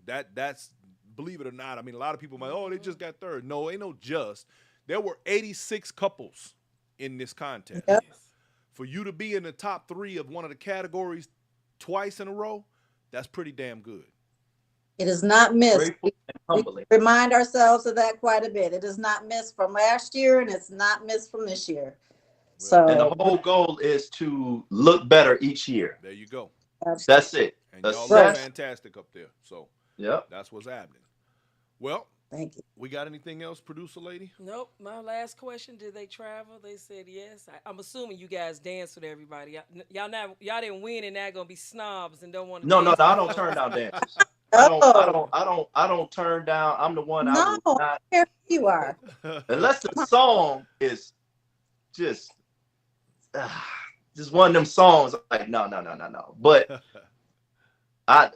That's believe it or not. I mean, a lot of people might, they just got third. No, ain't no just. There were 86 couples in this contest. Yep. For you to be in the top 3 of one of the categories twice in a row, that's pretty damn good. It is not missed. We humbling. remind ourselves of that quite a bit. It is not missed from last year, and it's not missed from this year. So, and the whole goal is to look better each year. There you go. That's it. And that's y'all look fantastic up there. So that's what's happening. Well, thank you. We got anything else, producer lady? Nope. My last question: did they travel? They said yes. I'm assuming you guys danced with everybody. Y'all didn't win, and now gonna be snobs and don't want to. No, I don't turn down dances. I don't turn down. I'm the one. I will not. You are. Unless the song is just one of them songs. Like no. But I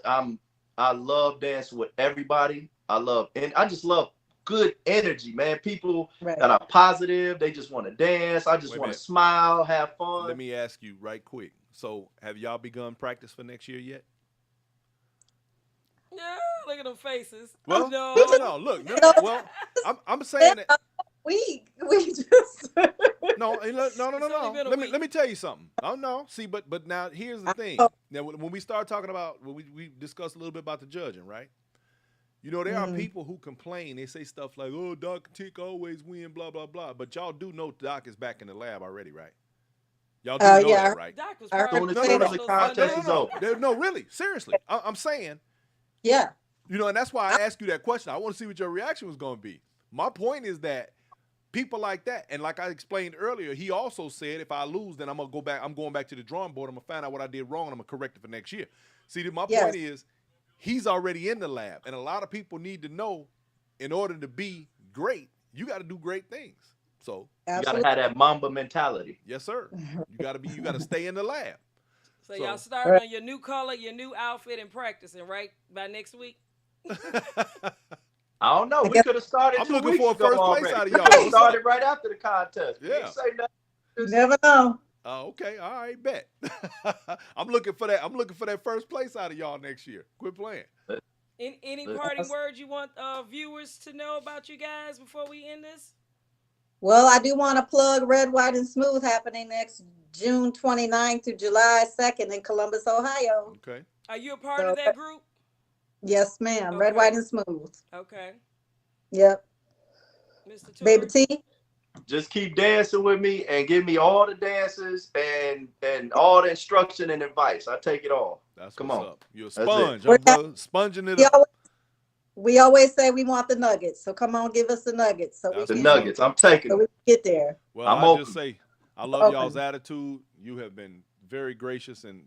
love dancing with everybody. I just love good energy, man. People Right. that are positive. They just want to dance. I just Wait a want to minute. smile, have fun. Let me ask you right quick. So, have y'all begun practice for next year yet? Yeah, look at them faces. Well, no. no. Look, no. Well, I'm saying that. We just No. It's only been a week. Let me tell you something. Oh no, see, but now here's the thing. Now, when we start talking about, we discussed a little bit about the judging, right? You know, there are people who complain. They say stuff like, "Oh, Doc and Tick always win," blah blah blah. But y'all do know Doc is back in the lab already, right? Y'all do know that, right? Doc was Our- probably As soon as the no, contest is no. over. No, really, seriously. I'm saying, yeah. you know, and that's why I asked you that question. I want to see what your reaction was going to be. My point is that people like that, and like I explained earlier, he also said, if I lose, then I'm gonna go back. I'm going back to the drawing board. I'm gonna find out what I did wrong, and I'm gonna correct it for next year. See, my point is, he's already in the lab, and a lot of people need to know, in order to be great, you got to do great things. So you got to have that Mamba mentality. yes, sir. You got to stay in the lab. So y'all starting on your new color, your new outfit, and practicing right by next week. I don't know. We could have started. I'm 2 looking weeks for a ago first place already. out of We y'all. coulda started right after the contest. We Yeah. didn't say nothing. You never know. Oh, okay. All right, bet. I'm looking for that. I'm looking for that first place out of y'all next year. Quit playing. Any parting words you want viewers to know about you guys before we end this? Well, I do want to plug Red, White, and Smooth happening next June 29th to July 2nd in Columbus, Ohio. Okay. Are you a part of that group? Yes, ma'am. Okay. Red, White, and Smooth. Okay. Yep. Mr. Baby Tori? T? Just keep dancing with me and give me all the dances and all the instruction and advice. I take it all. That's Come what's on. up. You're a That's sponge, it. huh, brother? Sponging it up. We always say we want the nuggets, so come on, give us the nuggets. So That's we The can, nuggets. I'm taking so them. we can get there. Well, I'm I'll open. just say, I love y'all's attitude. You have been very gracious and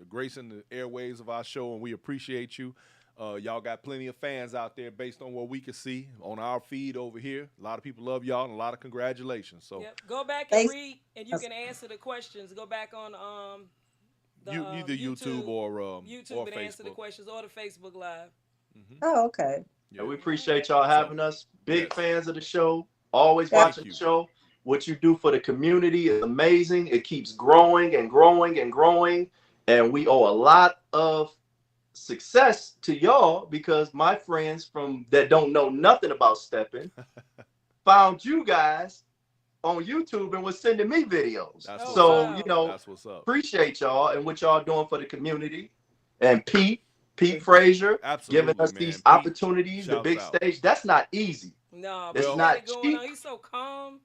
gracing the airways of our show, and we appreciate you. Y'all got plenty of fans out there based on what we can see on our feed over here. A lot of people love y'all, and a lot of congratulations. So Go back and Thanks. read, and you can answer the questions. Go back on either YouTube or YouTube or and answer the Facebook. questions, or the Facebook Live. Oh, okay. And we appreciate y'all having us. Big yes. fans of the show. Always Thank watching the show. What you do for the community is amazing. It keeps growing and growing and growing. And we owe a lot of success to y'all because my friends from that don't know nothing about Steppin found you guys on YouTube and was sending me videos. That's what's So, up. you know, That's what's up. appreciate y'all and what y'all doing for the community. And Pete Frazier Absolutely, giving us man. these Pete, opportunities, the shouts big out. stage. That's not easy. No, It's but he not got it going cheap. on. He's so calm.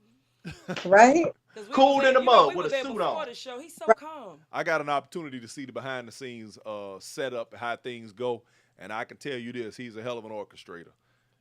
Right? Cool in the mud we with was a there suit before on. the show. He's so calm. I got an opportunity to see the behind the scenes setup, how things go, and I can tell you this: he's a hell of an orchestrator.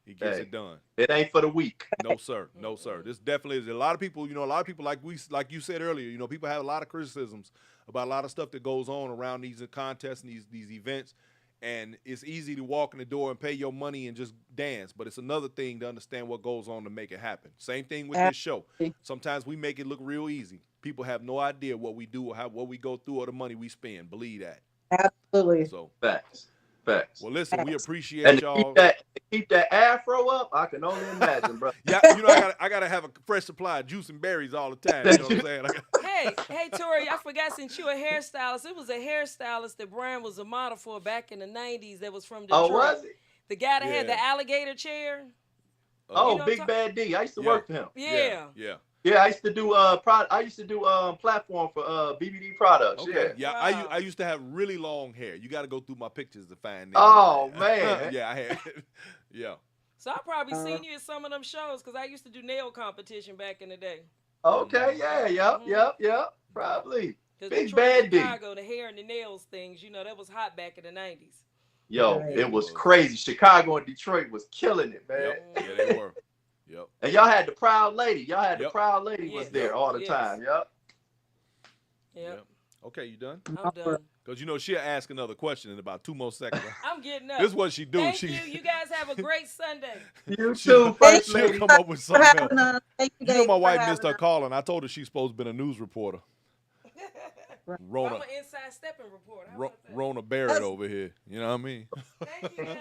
He gets it done. It ain't for the weak. No sir, no sir. This definitely is. A lot of people, a lot of people like you said earlier, people have a lot of criticisms about a lot of stuff that goes on around these contests and these events. And it's easy to walk in the door and pay your money and just dance, but it's another thing to understand what goes on to make it happen. Same thing with this show. Sometimes we make it look real easy. People have no idea what we do or what we go through or the money we spend. Believe that. Absolutely. So Facts. well, listen, we appreciate And y'all. keep that afro up. I can only imagine, bro. Yeah, I gotta have a fresh supply of juice and berries all the time. You know what I'm saying? Hey, Tori, I forgot, since you a hairstylist, it was a hairstylist that Brian was a model for back in the 90s that was from Detroit. Oh, was it? The guy that had the alligator chair. Oh, Big Bad D. I used to work for him. Yeah. Yeah, I used to do platform for BBD products. Okay. Yeah. Wow. I used to have really long hair. You got to go through my pictures to find them. Oh man. Yeah, I had. Yeah. So I probably seen you at some of them shows because I used to do nail competition back in the day. Okay. Yeah. Yep. Probably. Big Detroit, Bad D. Chicago, the hair and the nails things, that was hot back in the 90s. Yo, Right. it was crazy. Chicago and Detroit was killing it, man. Yep. Yeah, they were. Yep. And y'all had the proud lady. The proud lady was Yes. there all the Yes. time. Yep. Yep. Okay, you done? I'm done. Because she'll ask another question in about 2 more seconds. I'm getting up. This is what she do. Thank you. You guys have a great Sunday. You she'll, too, First she'll Lady. come up with something else. Thank you, You know, Dave, my for wife having missed her us. calling. I told her she's supposed to be a news reporter. I'm Rona, an inside Steppin report. How about that? Rona Barrett over here. You know what I mean? Thank you, guys.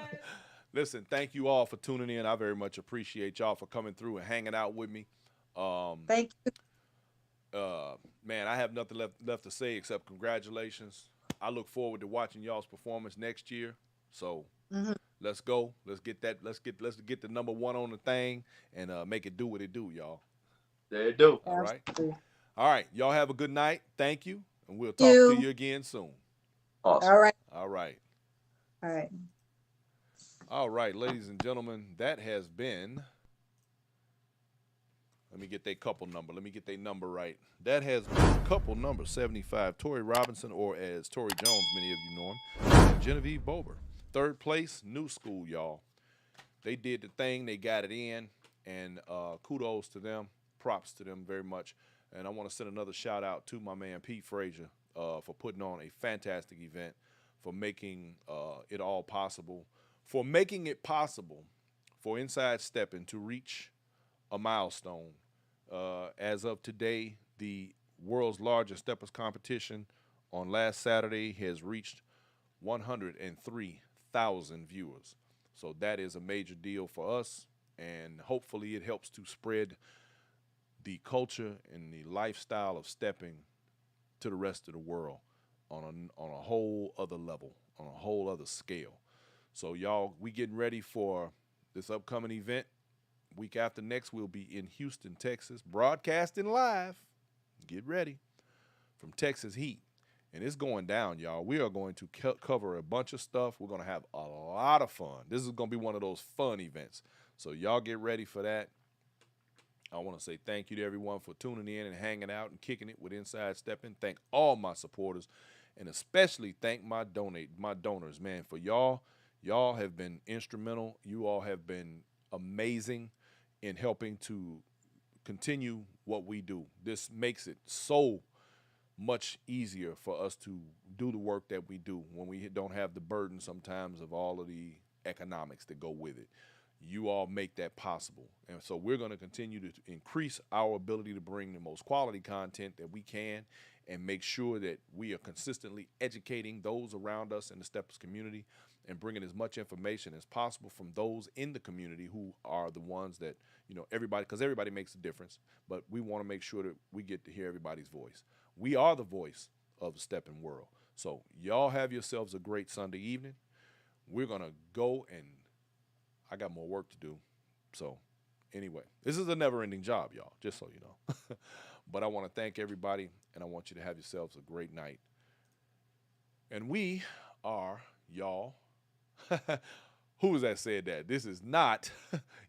Listen, thank you all for tuning in. I very much appreciate y'all for coming through and hanging out with me. Thank you. Man, I have nothing left to say except congratulations. I look forward to watching y'all's performance next year. So let's go. Let's get that. Let's get the number one on the thing and make it do what it do, y'all. There you do. All right. Absolutely. All right. Y'all have a good night. Thank you, and we'll talk You. to you again soon. Awesome. All right. All right. All right. All right, ladies and gentlemen, that has been. Let me get their couple number. Let me get their number right. That has been couple number 75, Tori Robinson, or as Tori Jones, many of you know him, and Genevieve Bober. Third place, New School, y'all. They did the thing. They got it in, and kudos to them. Props to them very much. And I want to send another shout out to my man Pete Frazier for putting on a fantastic event, for making it all possible, for making it possible for Inside Steppin to reach a milestone. As of today, the world's largest steppers competition on last Saturday has reached 103,000 viewers. So that is a major deal for us, and hopefully it helps to spread the culture and the lifestyle of stepping to the rest of the world on a whole other level, on a whole other scale. So y'all, we getting ready for this upcoming event. Week after next, we'll be in Houston, Texas, broadcasting live. Get ready from Texas Heat. And it's going down, y'all. We are going to cover a bunch of stuff. We're going to have a lot of fun. This is going to be one of those fun events. So y'all get ready for that. I want to say thank you to everyone for tuning in and hanging out and kicking it with Inside Steppin'. Thank all my supporters, and especially thank my donors, man, for y'all. Y'all have been instrumental. You all have been amazing in helping to continue what we do. This makes it so much easier for us to do the work that we do when we don't have the burden sometimes of all of the economics that go with it. You all make that possible. And so we're going to continue to increase our ability to bring the most quality content that we can and make sure that we are consistently educating those around us in the Steppers community and bringing as much information as possible from those in the community who are the ones that, you know, everybody, because everybody makes a difference, but we want to make sure that we get to hear everybody's voice. We are the voice of the stepping world. So y'all have yourselves a great Sunday evening. We're going to go, and I got more work to do. So anyway, this is a never-ending job, y'all, just so you know. But I want to thank everybody, and I want you to have yourselves a great night. And we are, y'all, who was that said that? This is not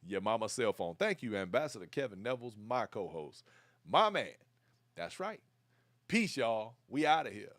your mama's cell phone. Thank you, Ambassador Kevin Nevels, my co-host. My man. That's right. Peace, y'all. We out of here.